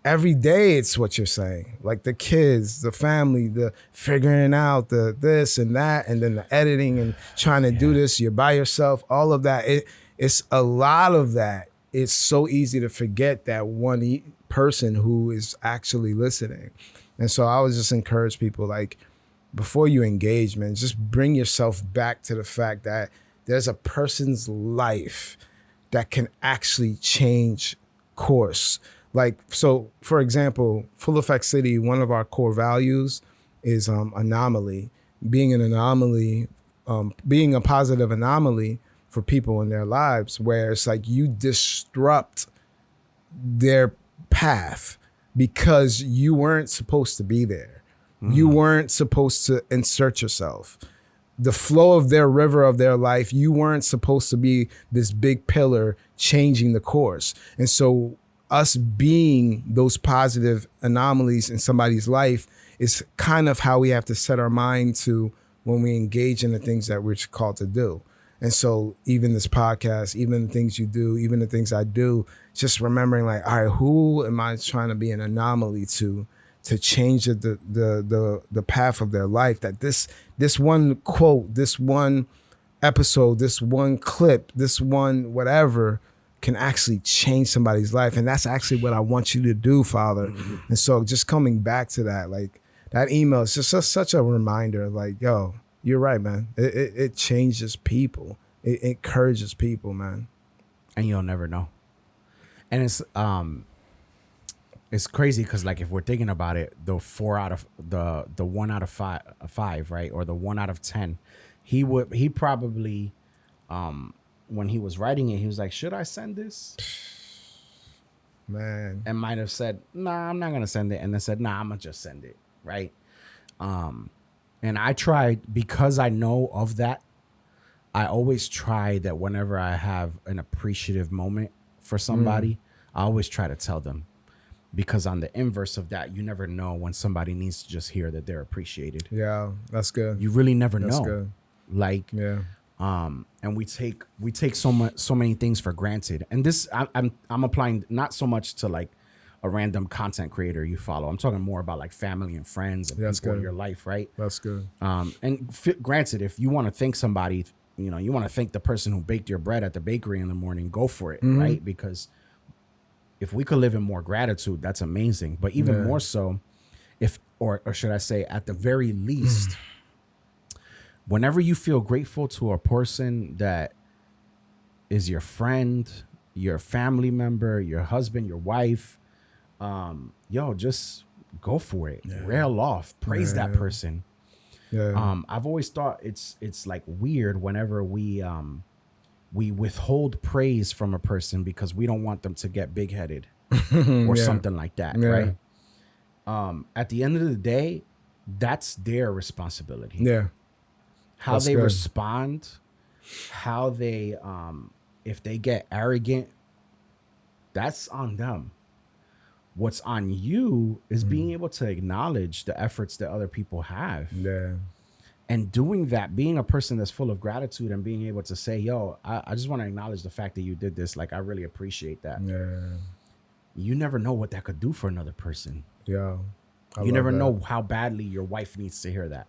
every day it's what you're saying, like the kids, the family, the figuring out the this and that, and then the editing and trying to do this, you're by yourself, all of that, it's a lot of that. It's so easy to forget that one person who is actually listening. And so I would just encourage people, like, before you engage, man, just bring yourself back to the fact that there's a person's life that can actually change course. Like, so for example, Full Effect City, one of our core values is anomaly, being an anomaly, being a positive anomaly for people in their lives, where it's like you disrupt their path because you weren't supposed to be there. You weren't supposed to insert yourself. The flow of their river of their life, you weren't supposed to be this big pillar changing the course. And so us being those positive anomalies in somebody's life is kind of how we have to set our mind to when we engage in the things that we're called to do. And so even this podcast, even the things you do, even the things I do, just remembering like, all right, who am I trying to be an anomaly to change the path of their life? That this one quote, this one episode, this one clip, this one whatever can actually change somebody's life. And that's actually what I want you to do, Father. And so just coming back to that, like that email is just such a reminder, like, yo, you're right, man. It changes people. It encourages people, man. And you'll never know. And it's It's crazy because like if we're thinking about it, the 1 out of five, right, or the 1 out of 10, he probably when he was writing it, he was like, should I send this? Man. And might have said, nah, I'm not gonna send it, and then said, nah, I'm gonna just send it, right? And I tried, because I know of that, I always try that whenever I have an appreciative moment for somebody, I always try to tell them, because on the inverse of that, you never know when somebody needs to just hear that they're appreciated. Yeah, that's good. You really never That's know. good. Like, Yeah. and we take so many things for granted. And this, I'm applying not so much to like a random content creator you follow. I'm talking more about like family and friends and That's people in good. your life, right? That's good. And granted, if you want to thank somebody, you know, you want to thank the person who baked your bread at the bakery in the morning, go for it, right? Because if we could live in more gratitude, that's amazing. But even more so, if, or should I say, at the very least, whenever you feel grateful to a person that is your friend, your family member, your husband, your wife, just go for it. Rail off, praise that person. Yeah. I've always thought it's like weird whenever we withhold praise from a person because we don't want them to get big headed or something like that, right? At the end of the day, that's their responsibility. Yeah. How That's they good. respond, how they if they get arrogant, that's on them. What's on you is being able to acknowledge the efforts that other people have. Yeah. And doing that, being a person that's full of gratitude and being able to say, yo, I just want to acknowledge the fact that you did this. Like, I really appreciate that. Yeah. You never know what that could do for another person. Yeah. You never know how badly your wife needs to hear that.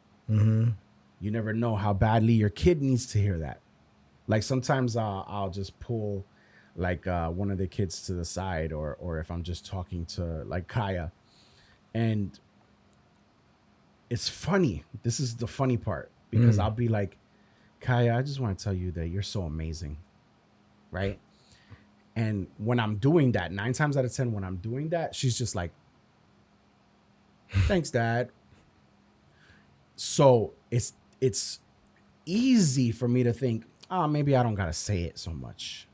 You never know how badly your kid needs to hear that. Like sometimes I'll just pull like one of the kids to the side, or if I'm just talking to like Kaya, and it's funny. This is the funny part, because I'll be like, Kaya, I just want to tell you that you're so amazing, right? And when I'm doing that, 9 times out of 10, when I'm doing that, she's just like, thanks, Dad. So it's easy for me to think, maybe I don't gotta say it so much.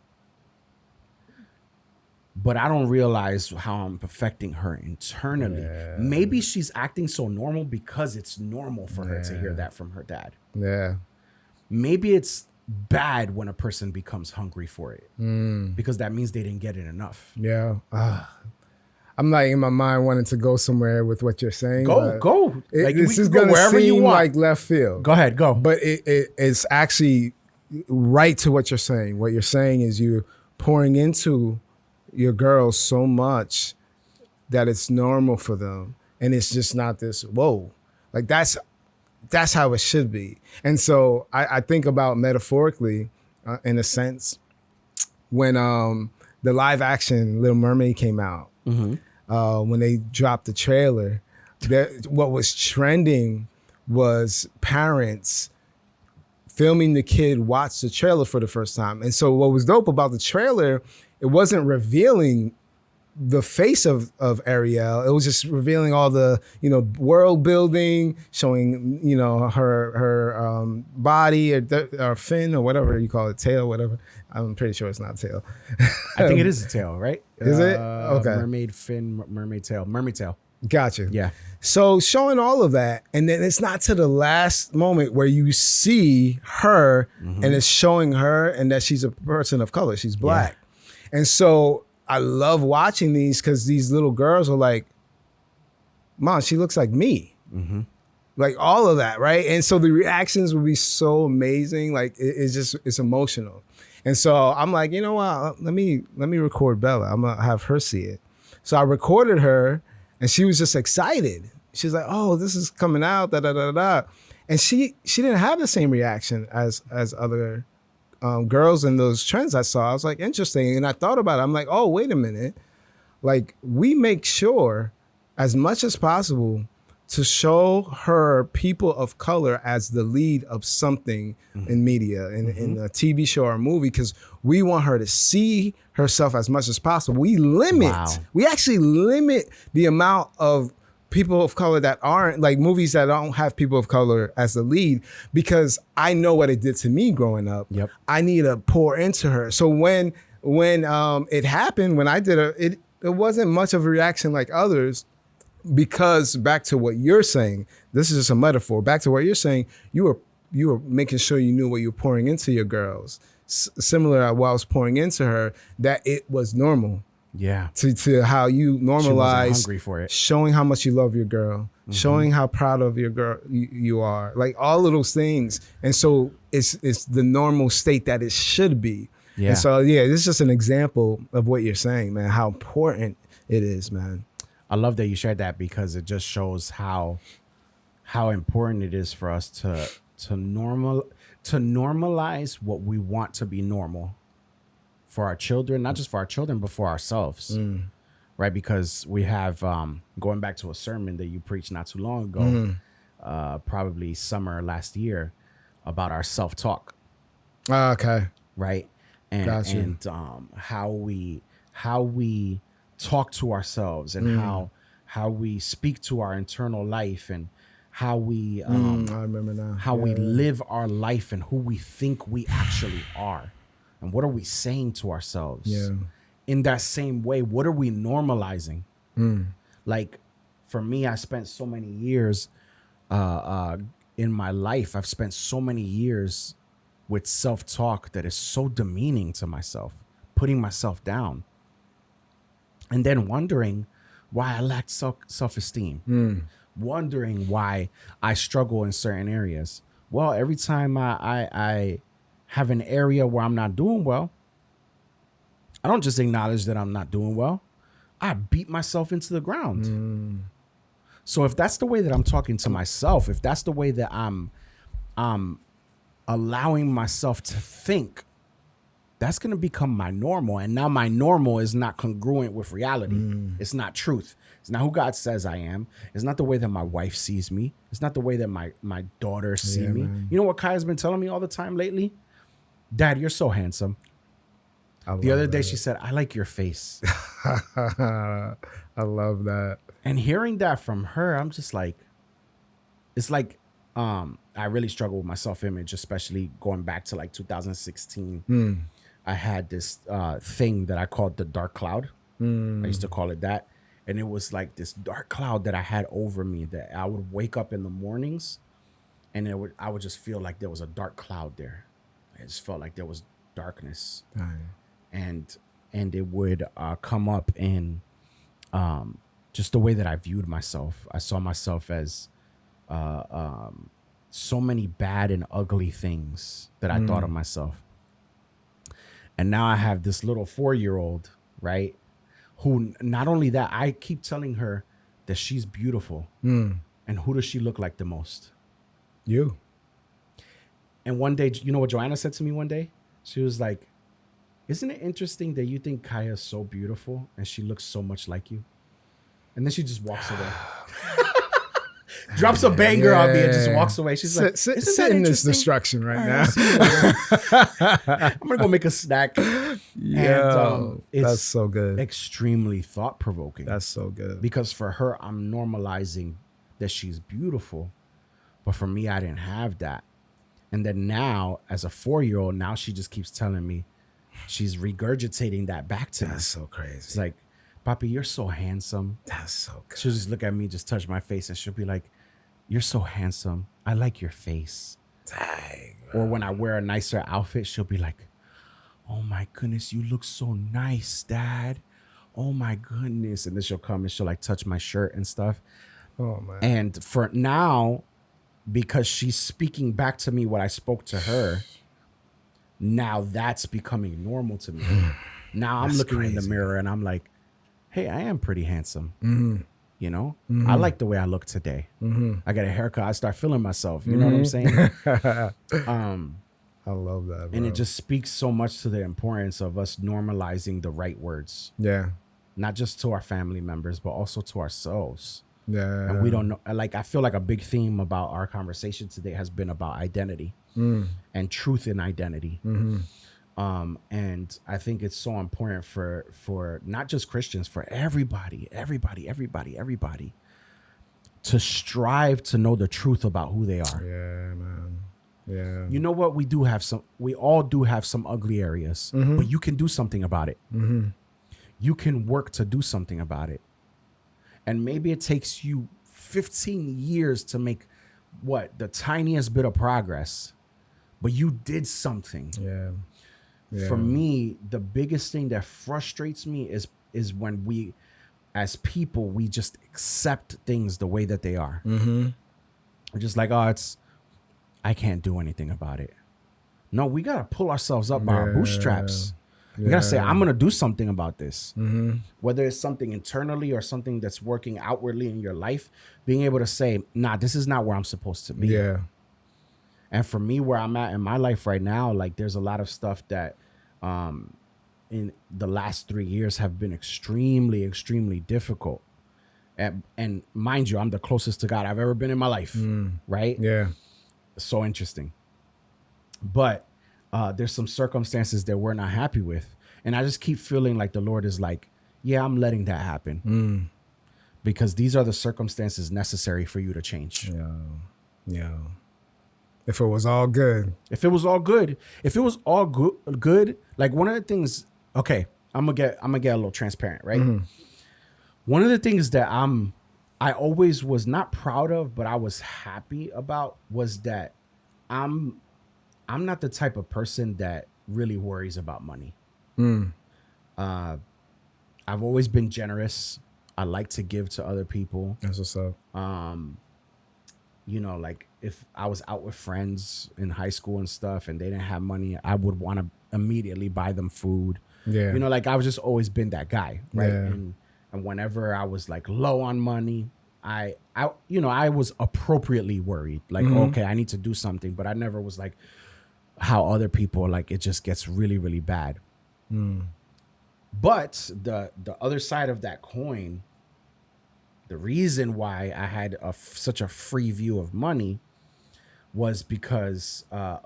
But I don't realize how I'm affecting her internally. Yeah. Maybe she's acting so normal because it's normal for her to hear that from her dad. Yeah. Maybe it's bad when a person becomes hungry for it, because that means they didn't get it enough. Yeah. I'm like in my mind wanting to go somewhere with what you're saying. Go. Like, This we is can go going to wherever you seem want. like left field. Go ahead, go. But it's actually right to what you're saying. What you're saying is you're pouring into your girls so much that it's normal for them. And it's just not this, whoa. Like that's how it should be. And so I think about metaphorically, in a sense, when the live action Little Mermaid came out, when they dropped the trailer, what was trending was parents filming the kid watch the trailer for the first time. And so what was dope about the trailer, it wasn't revealing the face of Ariel. It was just revealing all the, world building, showing, her body or fin or whatever you call it, tail, whatever. I'm pretty sure it's not tail. I think it is a tail, right? Is it? Okay. Mermaid fin, mermaid tail. Gotcha. Yeah. So showing all of that, and then it's not to the last moment where you see her and it's showing her and that she's a person of color. She's black. And so I love watching these because these little girls are like, Mom, she looks like me. Like all of that, right? And so the reactions would be so amazing. Like it's emotional. And so I'm like, you know what? Let me record Bella. I'm gonna have her see it. So I recorded her, and she was just excited. She's like, "Oh, this is coming out, da da da da," and she didn't have the same reaction as other girls in those trends I saw. I was like, interesting, and I thought about it. I'm like, oh, wait a minute. Like we make sure, as much as possible, to show her people of color as the lead of something in media, in a TV show or a movie, because we want her to see herself as much as possible. We actually limit the amount of people of color that aren't, like movies that don't have people of color as the lead, because I know what it did to me growing up. Yep. I need to pour into her. So when it happened, when I did it wasn't much of a reaction like others. Because back to what you're saying, this is just a metaphor. Back to what you're saying, you were making sure you knew what you were pouring into your girls. Similar to what I was pouring into her, that it was normal. Yeah. To how you normalize hungry for it. Showing how much you love your girl, showing how proud of your girl you are, like all of those things. And so it's the normal state that it should be. Yeah. And so this is just an example of what you're saying, man. How important it is, man. I love that you shared that, because it just shows how important it is for us to normalize what we want to be normal for our children, not just for our children, but for ourselves. Right? Because we have, going back to a sermon that you preached not too long ago, probably summer last year, about our self-talk. Okay. Right? And how we talk to ourselves, and how we speak to our internal life, and how we I remember now. how we live our life, and who we think we actually are, and what are we saying to ourselves. In that same way, what are we normalizing? Like for me, I spent so many years in my life, I've spent so many years with self-talk that is so demeaning to myself, putting myself down. And then wondering why I lacked self-esteem, wondering why I struggle in certain areas. Well, every time I have an area where I'm not doing well, I don't just acknowledge that I'm not doing well. I beat myself into the ground. So if that's the way that I'm talking to myself, if that's the way that I'm allowing myself to think, that's going to become my normal. And now my normal is not congruent with reality. It's not truth. It's not who God says I am. It's not the way that my wife sees me. It's not the way that my daughters see me. Man. You know what Kaya's been telling me all the time lately? Dad, you're so handsome. The other day she said, I like your face. I love that. And hearing that from her, I'm just like, it's like, I really struggle with my self-image, especially going back to like 2016. I had this thing that I called the dark cloud. I used to call it that. And it was like this dark cloud that I had over me, that I would wake up in the mornings and I would just feel like there was a dark cloud there. I just felt like there was darkness. And it would come up in just the way that I viewed myself. I saw myself as so many bad and ugly things that I thought of myself. And now I have this little 4-year-old, right? Who, not only that, I keep telling her that she's beautiful. And who does she look like the most? You. And one day, you know what Joanna said to me one day? She was like, isn't it interesting that you think Kaya's so beautiful and she looks so much like you? And then she just walks away. Drops a banger on me and just walks away. She's like, sit in this destruction right now. I'm going to go make a snack. Yeah, that's so good. Extremely thought-provoking. That's so good. Because for her, I'm normalizing that she's beautiful. But for me, I didn't have that. And then now, as a 4-year-old, now she just keeps telling me, she's regurgitating that back to me. That's so crazy. It's like, Papi, you're so handsome. That's so good. She'll just look at me, just touch my face, and she'll be like, you're so handsome. I like your face. Dang. Or when I wear a nicer outfit, she'll be like, oh my goodness, you look so nice, Dad. Oh my goodness. And then she'll come and she'll like touch my shirt and stuff. Oh man. And for now, because she's speaking back to me what I spoke to her, now that's becoming normal to me. Now I'm looking in the mirror and I'm like, hey, I am pretty handsome. You know, I like the way I look today. I got a haircut. I start feeling myself. You know what I'm saying? I love that, bro. And it just speaks so much to the importance of us normalizing the right words. Yeah. Not just to our family members, but also to ourselves. Yeah. And we don't know. Like, I feel like a big theme about our conversation today has been about identity and truth in identity. And I think it's so important for not just Christians, for everybody to strive to know the truth about who they are. Yeah, man. Yeah. You know what? We all do have some ugly areas, but you can do something about it. You can work to do something about it. And maybe it takes you 15 years to make the tiniest bit of progress, but you did something. Yeah. Yeah. For me, the biggest thing that frustrates me is when we, as people, we just accept things the way that they are. We're just like, oh, I can't do anything about it. No, we got to pull ourselves up by our bootstraps. We got to say, I'm going to do something about this. Whether it's something internally or something that's working outwardly in your life, being able to say, nah, this is not where I'm supposed to be. Yeah. And for me, where I'm at in my life right now, like, there's a lot of stuff that in the last 3 years have been extremely, extremely difficult. And mind you, I'm the closest to God I've ever been in my life. Right? Yeah. So interesting. But there's some circumstances that we're not happy with. And I just keep feeling like the Lord is like, yeah, I'm letting that happen. Because these are the circumstances necessary for you to change. Yeah. If it was all good. If it was all good, like, one of the things, okay, I'm gonna get a little transparent, right? One of the things that I always was not proud of, but I was happy about, was that I'm not the type of person that really worries about money. I've always been generous. I like to give to other people. That's what's up. You know, like, if I was out with friends in high school and stuff and they didn't have money, I would want to immediately buy them food. Yeah. You know, like, I've just always been that guy, right? Yeah. And whenever I was like low on money, I was appropriately worried. Like, okay, I need to do something, but I never was like how other people, like, it just gets really, really bad. But the other side of that coin, the reason why I had such a free view of money was because, I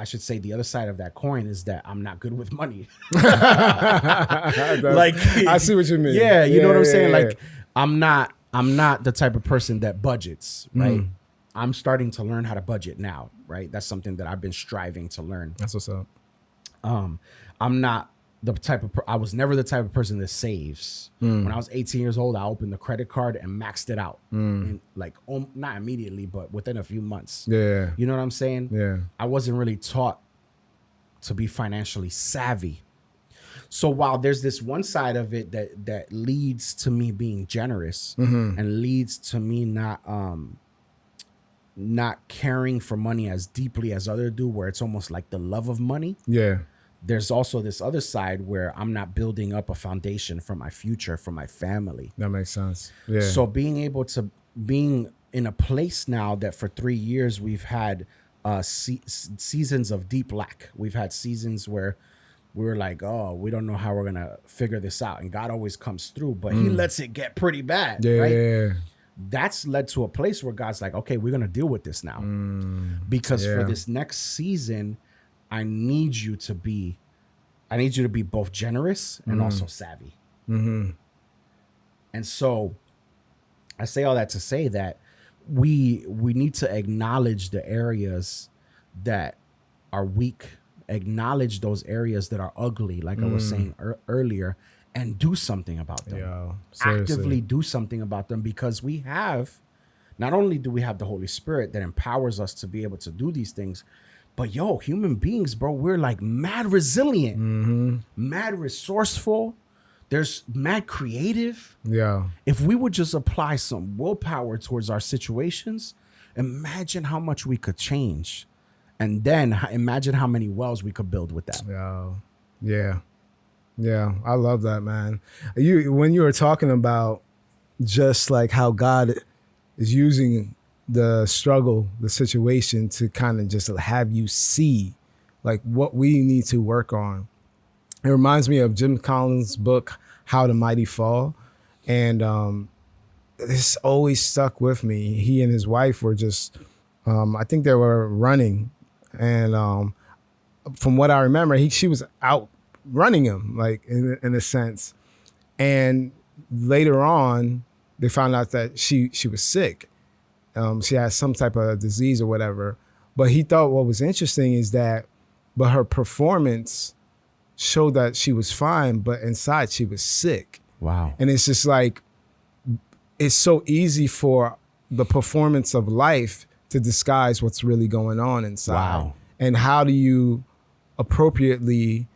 should say, the other side of that coin is that I'm not good with money. Like, I see what you mean. Yeah, you know what I'm saying? Like, I'm not the type of person that budgets, right? I'm starting to learn how to budget now, right? That's something that I've been striving to learn. That's what's up. I'm not the type of I was never the type of person that saves. When I was 18 years old, I opened the credit card and maxed it out, and, like, not immediately, but within a few months. Yeah. You know what I'm saying? Yeah. I wasn't really taught to be financially savvy. So while there's this one side of it that leads to me being generous and leads to me not caring for money as deeply as others do, where it's almost like the love of money. Yeah. There's also this other side where I'm not building up a foundation for my future, for my family. That makes sense. Yeah. So being in a place now that for 3 years we've had seasons of deep lack. We've had seasons where we're like, oh, we don't know how we're going to figure this out. And God always comes through, but he lets it get pretty bad, right? Yeah. That's led to a place where God's like, okay, we're going to deal with this now. Because for this next season, I need you to be both generous and also savvy. And so I say all that to say that we need to acknowledge the areas that are weak, acknowledge those areas that are ugly, like I was saying earlier, and do something about them. Yo, seriously. Actively do something about them, because not only do we have the Holy Spirit that empowers us to be able to do these things, but human beings, bro, we're like mad resilient, mad resourceful. There's mad creative. Yeah. If we would just apply some willpower towards our situations, imagine how much we could change. And then imagine how many wells we could build with that. Yeah. Yeah. I love that, man. When you were talking about just like how God is using the struggle, the situation to kind of just have you see like what we need to work on. It reminds me of Jim Collins' book, How the Mighty Fall. And this always stuck with me. He and his wife were just, I think they were running, and from what I remember, she was out running him, like in a sense. And later on, they found out that she was sick. She had some type of disease or whatever. But he thought what was interesting is that, but her performance showed that she was fine, but inside she was sick. Wow. And it's just like, it's so easy for the performance of life to disguise what's really going on inside. Wow. And how do you appropriately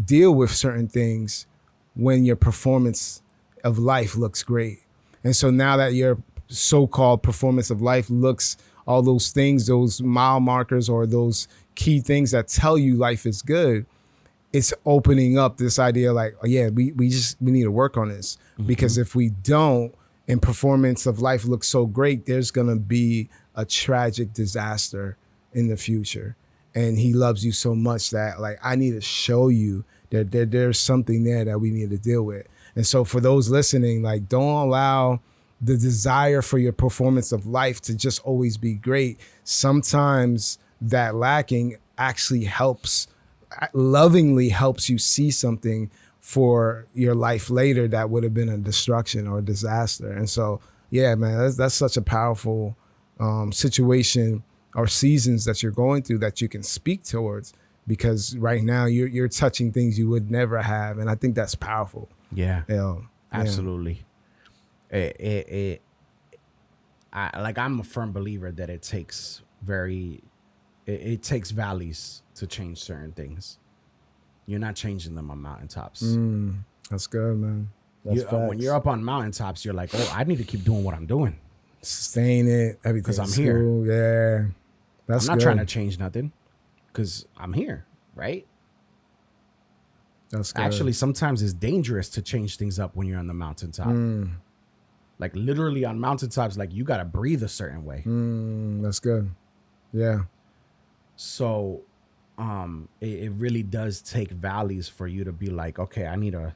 deal with certain things when your performance of life looks great? And so now that your so-called performance of life looks, all those things, those mile markers or those key things that tell you life is good, it's opening up this idea like, oh yeah, we need to work on this. Because if we don't, and performance of life looks so great, there's gonna be a tragic disaster in the future. And he loves you so much that, like, I need to show you that there's something there that we need to deal with. And so for those listening, like, don't allow the desire for your performance of life to just always be great. Sometimes that lacking actually lovingly helps you see something for your life later that would have been a destruction or a disaster. And so, yeah, man, that's such a powerful situation or seasons that you're going through that you can speak towards, because right now you're touching things you would never have. And I think that's powerful. Yeah, Yeah. absolutely. I'm a firm believer that it takes valleys to change certain things. You're not changing them on mountaintops. That's good, man. That's When you're up on mountaintops, you're like, oh, I need to keep doing what I'm doing. Sustain it, everything. Because I'm here. Yeah. That's I'm not good. trying to change nothing because I'm here, right? That's good. Actually, sometimes it's dangerous to change things up when you're on the mountaintop. Like literally on mountaintops, like you got to breathe a certain way. That's good. Yeah. So it really does take valleys for you to be like, okay, I need to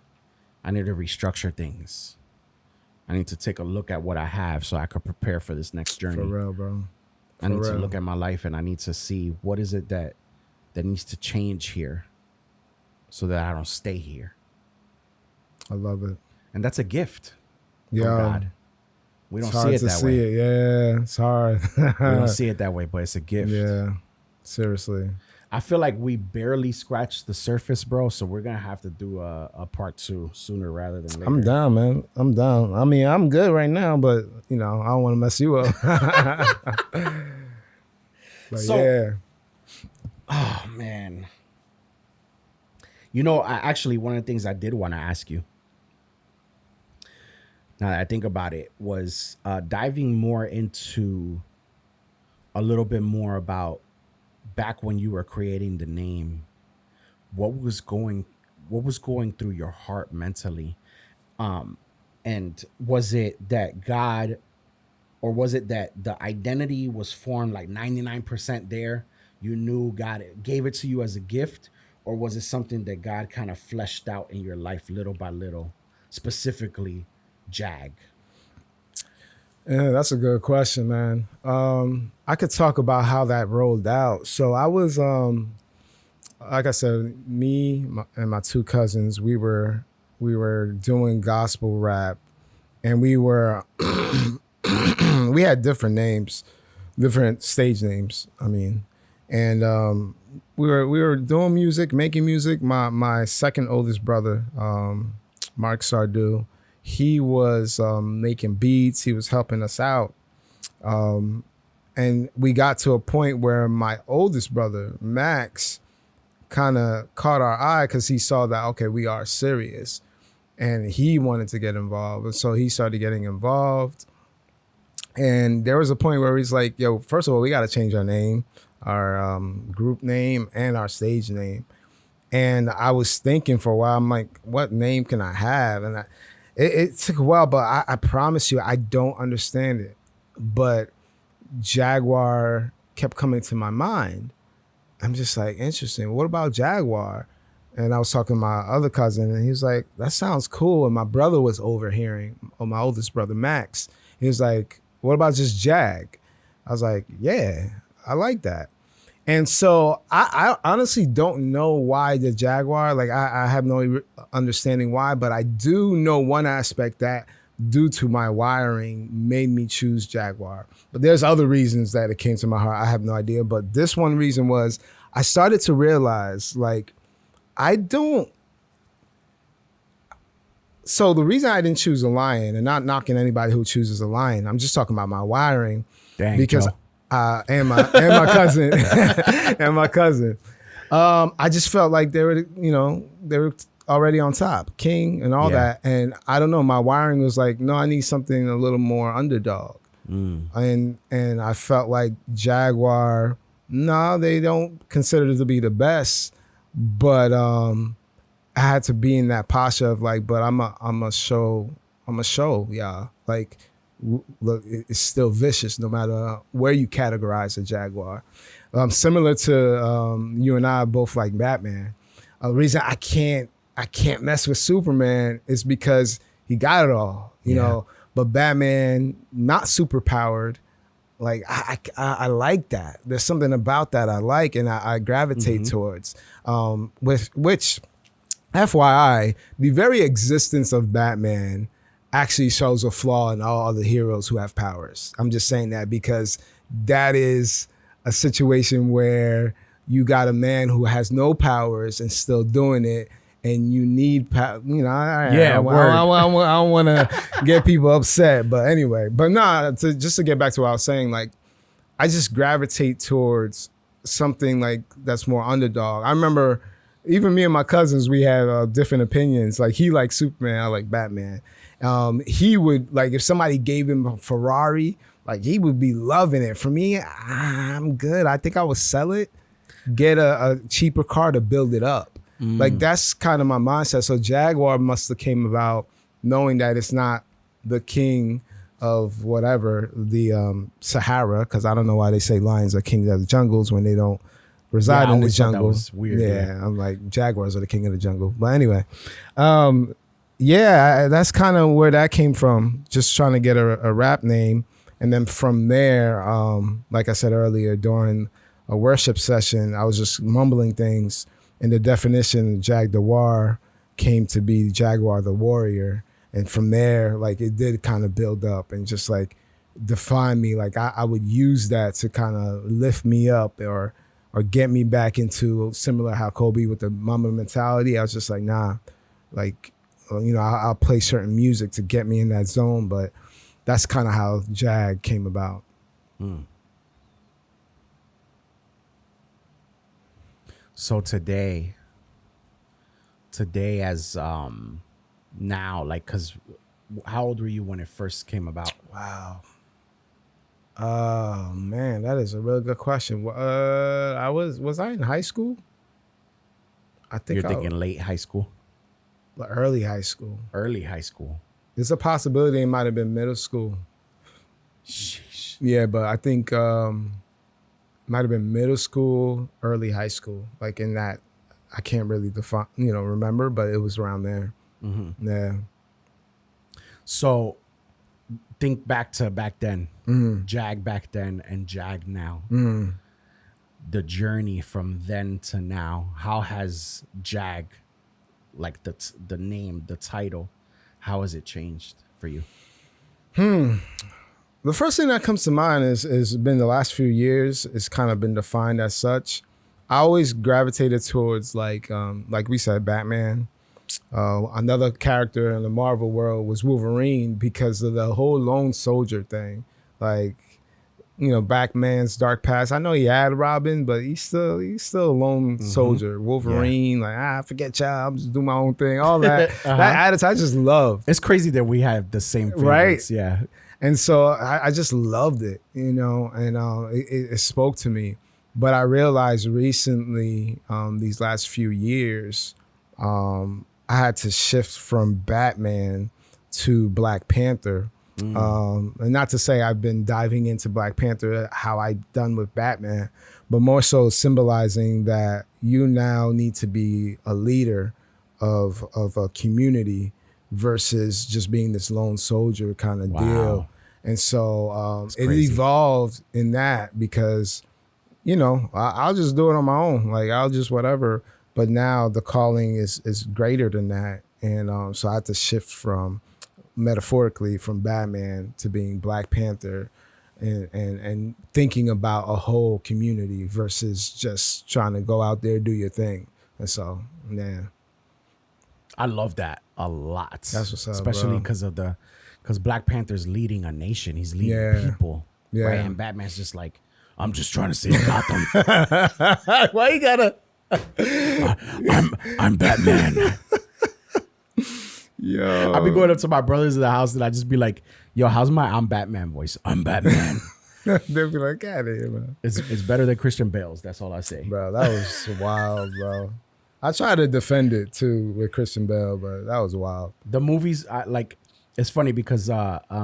restructure things. I need to take a look at what I have so I could prepare for this next journey. For real, bro. I need to look at my life and I need to see what is it that needs to change here so that I don't stay here. I love it. And that's a gift from Yeah. God. We don't It's see hard it to that see way. it. Yeah, it's hard. We don't see it that way, but it's a gift. Yeah, seriously. I feel like we barely scratched the surface, bro. So we're going to have to do a part 2 sooner rather than later. I'm down, man. I'm down. I mean, I'm good right now, but, I don't want to mess you up. But So- yeah. Oh, man. One of the things I did want to ask you, now that I think about it, was diving more into a little bit more about back when you were creating the name, what was going through your heart mentally, and was it that God, or was it that the identity was formed like 99% there? You knew God gave it to you as a gift, or was it something that God kind of fleshed out in your life little by little, specifically Jag? Yeah, that's a good question, man. I could talk about how that rolled out. So I was, like I said, and my 2 cousins, we were doing gospel rap, and we were, we had different names, different stage names. I mean, and we were doing music, making music. My second oldest brother, Mark Sardu, he was making beats. He was helping us out. And we got to a point where my oldest brother, Max, kind of caught our eye because he saw that, okay, we are serious. And he wanted to get involved. And so he started getting involved. And there was a point where he's like, yo, first of all, we got to change our name, our group name and our stage name. And I was thinking for a while, I'm like, what name can I have? And it took a while, but I promise you, I don't understand it. But JagDaWar kept coming to my mind. I'm just like, interesting. What about JagDaWar? And I was talking to my other cousin, and he was like, that sounds cool. And my brother was overhearing, or my oldest brother, Max. He was like, what about just Jag? I was like, yeah, I like that. And so I honestly don't know why the Jaguar. Like I have no understanding why, but I do know one aspect that due to my wiring made me choose Jaguar. But there's other reasons that it came to my heart. I have no idea. But this one reason was I started to realize like I don't. So the reason I didn't choose a lion, and not knocking anybody who chooses a lion, I'm just talking about my wiring. Dang, Because Joe. and my cousin and my cousin. I just felt like they were already on top, king and all that. And I don't know, my wiring was like, no, I need something a little more underdog. And I felt like Jaguar, no, they don't consider it to be the best, but I had to be in that posture of like, but I'm a show, yeah. Like, look, it's still vicious no matter where you categorize a Jaguar. Similar to you and I both like Batman. The reason I can't mess with Superman is because he got it all, you know. But Batman, not super powered. Like I like that. There's something about that I like, and I gravitate towards. With which, FYI, the very existence of Batman actually shows a flaw in all other heroes who have powers. I'm just saying that because that is a situation where you got a man who has no powers and still doing it, and you need power. You know, I don't want to get people upset, but anyway. But nah, just to get back to what I was saying, like I just gravitate towards something like that's more underdog. I remember even me and my cousins, we had different opinions. Like he liked Superman, I like Batman. He would, like, if somebody gave him a Ferrari, like he would be loving it. For me, I'm good. I think I would sell it, get a cheaper car to build it up. Like that's kind of my mindset. So Jaguar must have came about knowing that it's not the king of whatever, the Sahara, because I don't know why they say lions are king of the jungles when they don't reside in the jungle. That was weird. Yeah, I'm like, Jaguars are the king of the jungle. But anyway, yeah, that's kind of where that came from. Just trying to get a rap name. And then from there, like I said earlier, during a worship session, I was just mumbling things. And the definition of JagDaWar came to be Jaguar the warrior. And from there, like it did kind of build up and just like define me. Like I would use that to kind of lift me up or get me back into similar how Kobe with the Mamba mentality. I was just like, nah, like, you know, I'll play certain music to get me in that zone, but that's kind of how Jag came about. So today as now, like, cause how old were you when it first came about? Wow. Oh man, that is a really good question. Was I in high school? I think You're thinking late high school? Early high school. Early high school. There's a possibility it might have been middle school. Sheesh. Yeah, but I think might have been middle school, early high school. Like in that, I can't really define, remember, but it was around there. Yeah. So think back to back then, Jag back then and Jag now. The journey from then to now, how has Jag, like the name, the title, how has it changed for you? The first thing that comes to mind is been the last few years. It's kind of been defined as such. I always gravitated towards like we said, Batman. Another character in the Marvel world was Wolverine because of the whole lone soldier thing. Like, Batman's dark past. I know he had Robin, but he's still a lone soldier. Wolverine, forget y'all, I'm just doing my own thing. All that. That attitude I just love. It's crazy that we have the same favorites. Right? Yeah. And so I just loved it, and it spoke to me. But I realized recently, these last few years, I had to shift from Batman to Black Panther. And not to say I've been diving into Black Panther how I done with Batman, but more so symbolizing that you now need to be a leader of a community versus just being this lone soldier kind of deal. And so it crazy. evolved in that because, I'll just do it on my own. Like I'll just whatever. But now the calling is greater than that. And so I had to shift from metaphorically from Batman to being Black Panther and thinking about a whole community versus just trying to go out there, do your thing. And so, yeah. I love that a lot. That's what's up, especially bro. because Black Panther's leading a nation. He's leading people. Yeah. Right? And Batman's just like, I'm just trying to save Gotham. Why you gotta? I'm Batman. Yo. I'll be going up to my brothers in the house and I just be like, yo, how's my I'm Batman voice? I'm Batman. They'll be like, get out of here, man. It's better than Christian Bale's. That's all I say. Bro, that was wild, bro. I tried to defend it too with Christian Bale, but that was wild. The movies, it's funny because early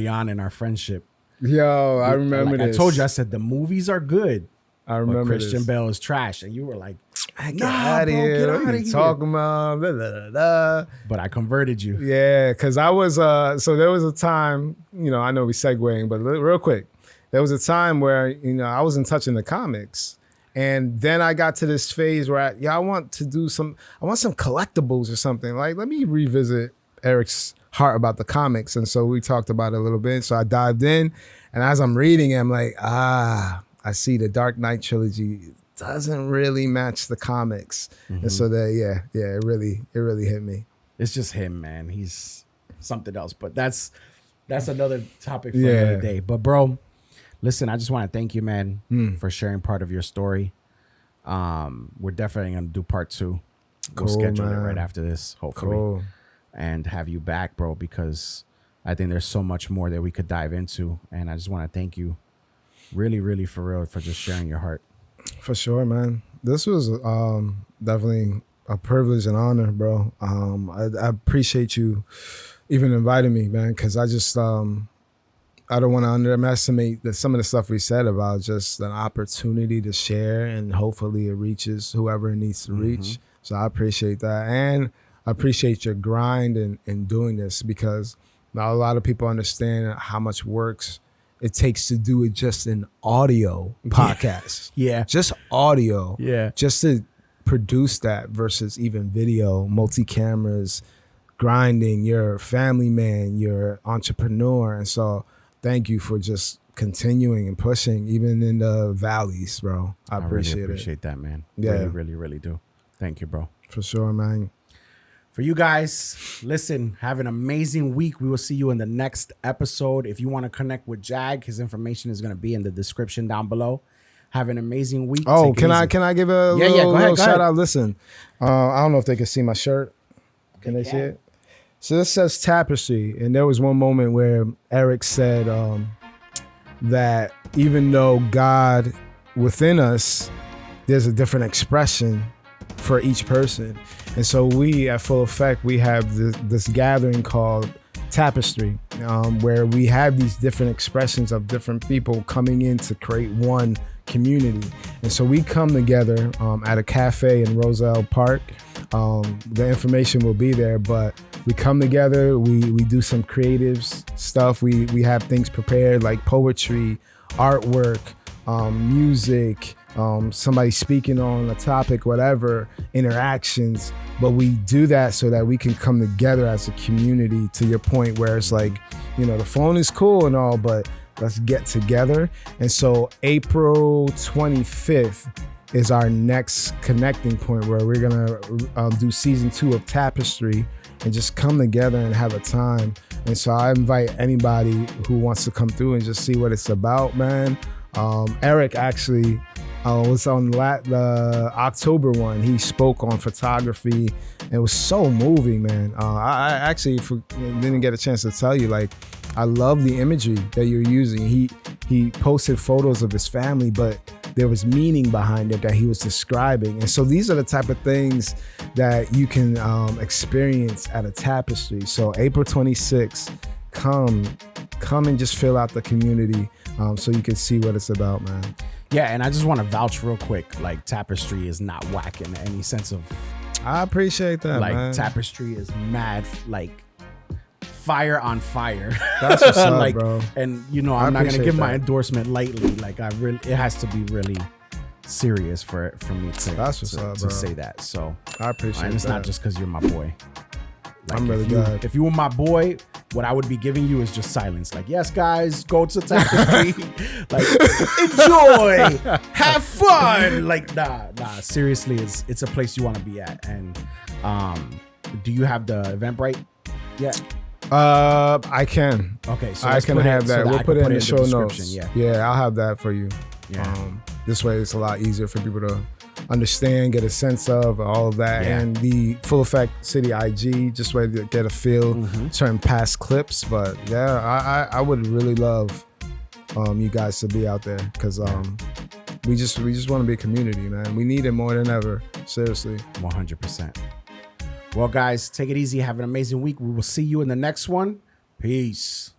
on in our friendship, Yo, I remember this. I told you, I said the movies are good. I remember but Christian this. Bale is trash, and you were like, Get out of here. Get What out are of you here. talking about? Blah, blah, blah, blah. But I converted you. Yeah, because I was, so there was a time, I know we're segueing, but real quick, there was a time where, I wasn't touching the comics. And then I got to this phase where I want some collectibles or something. Like, let me revisit Eric's heart about the comics. And so we talked about it a little bit. So I dived in, and as I'm reading it, I'm like, I see the Dark Knight trilogy doesn't really match the comics. Mm-hmm. And so it really hit me. It's just him, man. He's something else. But that's another topic for another day. But bro, listen, I just want to thank you, man, for sharing part of your story. We're definitely going to do part 2. We'll schedule it right after this, hopefully. And have you back, bro, because I think there's so much more that we could dive into. And I just want to thank you really, really for real for just sharing your heart. For sure, man. This was definitely a privilege and honor, bro. I appreciate you even inviting me, man, because I just... I don't want to underestimate some of the stuff we said about just an opportunity to share, and hopefully it reaches whoever it needs to reach. So I appreciate that. And I appreciate your grind in doing this, because not a lot of people understand how much work it takes to do it just in audio podcast. Yeah. Just audio. Yeah. Just to produce that versus even video, multi-cameras, grinding. You're a family man, you're an entrepreneur. And so thank you for just continuing and pushing, even in the valleys, bro. I appreciate really appreciate that, man. Yeah. Really, really, really do. Thank you, bro. For sure, man. For you guys, listen, have an amazing week. We will see you in the next episode. If you want to connect with Jag, his information is going to be in the description down below. Have an amazing week. Oh, can I give a little shout out? Listen, I don't know if they can see my shirt. Can they see it? So this says Tapestry, and there was one moment where Eric said that even though God within us, there's a different expression for each person. And so we at Full Effect, we have this gathering called Tapestry, where we have these different expressions of different people coming in to create one community. And so we come together at a cafe in Roselle Park. The information will be there, but we come together, we do some creative stuff. We have things prepared like poetry, artwork, music, somebody speaking on a topic, whatever, interactions. But we do that so that we can come together as a community, to your point where it's like, the phone is cool and all, but let's get together. And so April 25th is our next connecting point, where we're gonna do season 2 of Tapestry and just come together and have a time. And so I invite anybody who wants to come through and just see what it's about, man. Eric actually was on the October one. He spoke on photography. It was so moving, man. I actually didn't get a chance to tell you, like, I love the imagery that you're using. He posted photos of his family, but there was meaning behind it that he was describing. And so these are the type of things that you can experience at a Tapestry. So April 26th, come and just fill out the community so you can see what it's about, man. Yeah, and I just want to vouch real quick, like, Tapestry is not whack in any sense of... I appreciate that, like, man. Tapestry is mad, like, fire on fire. That's what's up, like, bro. And you know, I'm not gonna appreciate give my that. endorsement lightly. Like, it has to be really serious for me to, That's what's up, bro. to say that. So I appreciate and it's that. not just because you're my boy. Like, I'm really glad. If you were my boy, what I would be giving you is just silence. Like, yes, guys, go to Tapestry. Like, enjoy, have fun. Like, nah. Seriously, it's a place you want to be at. And do you have the Eventbrite yet? I can. Okay, so I can have that. We'll put it in the show notes. Yeah. Yeah, I'll have that for you. Yeah. This way, it's a lot easier for people to understand, get a sense of all of that, Yeah. and the Full Effect City IG, just way to get a feel, certain past clips. But yeah, I would really love you guys to be out there because we just want to be a community, man. We need it more than ever. Seriously. 100%. Well, guys, take it easy. Have an amazing week. We will see you in the next one. Peace.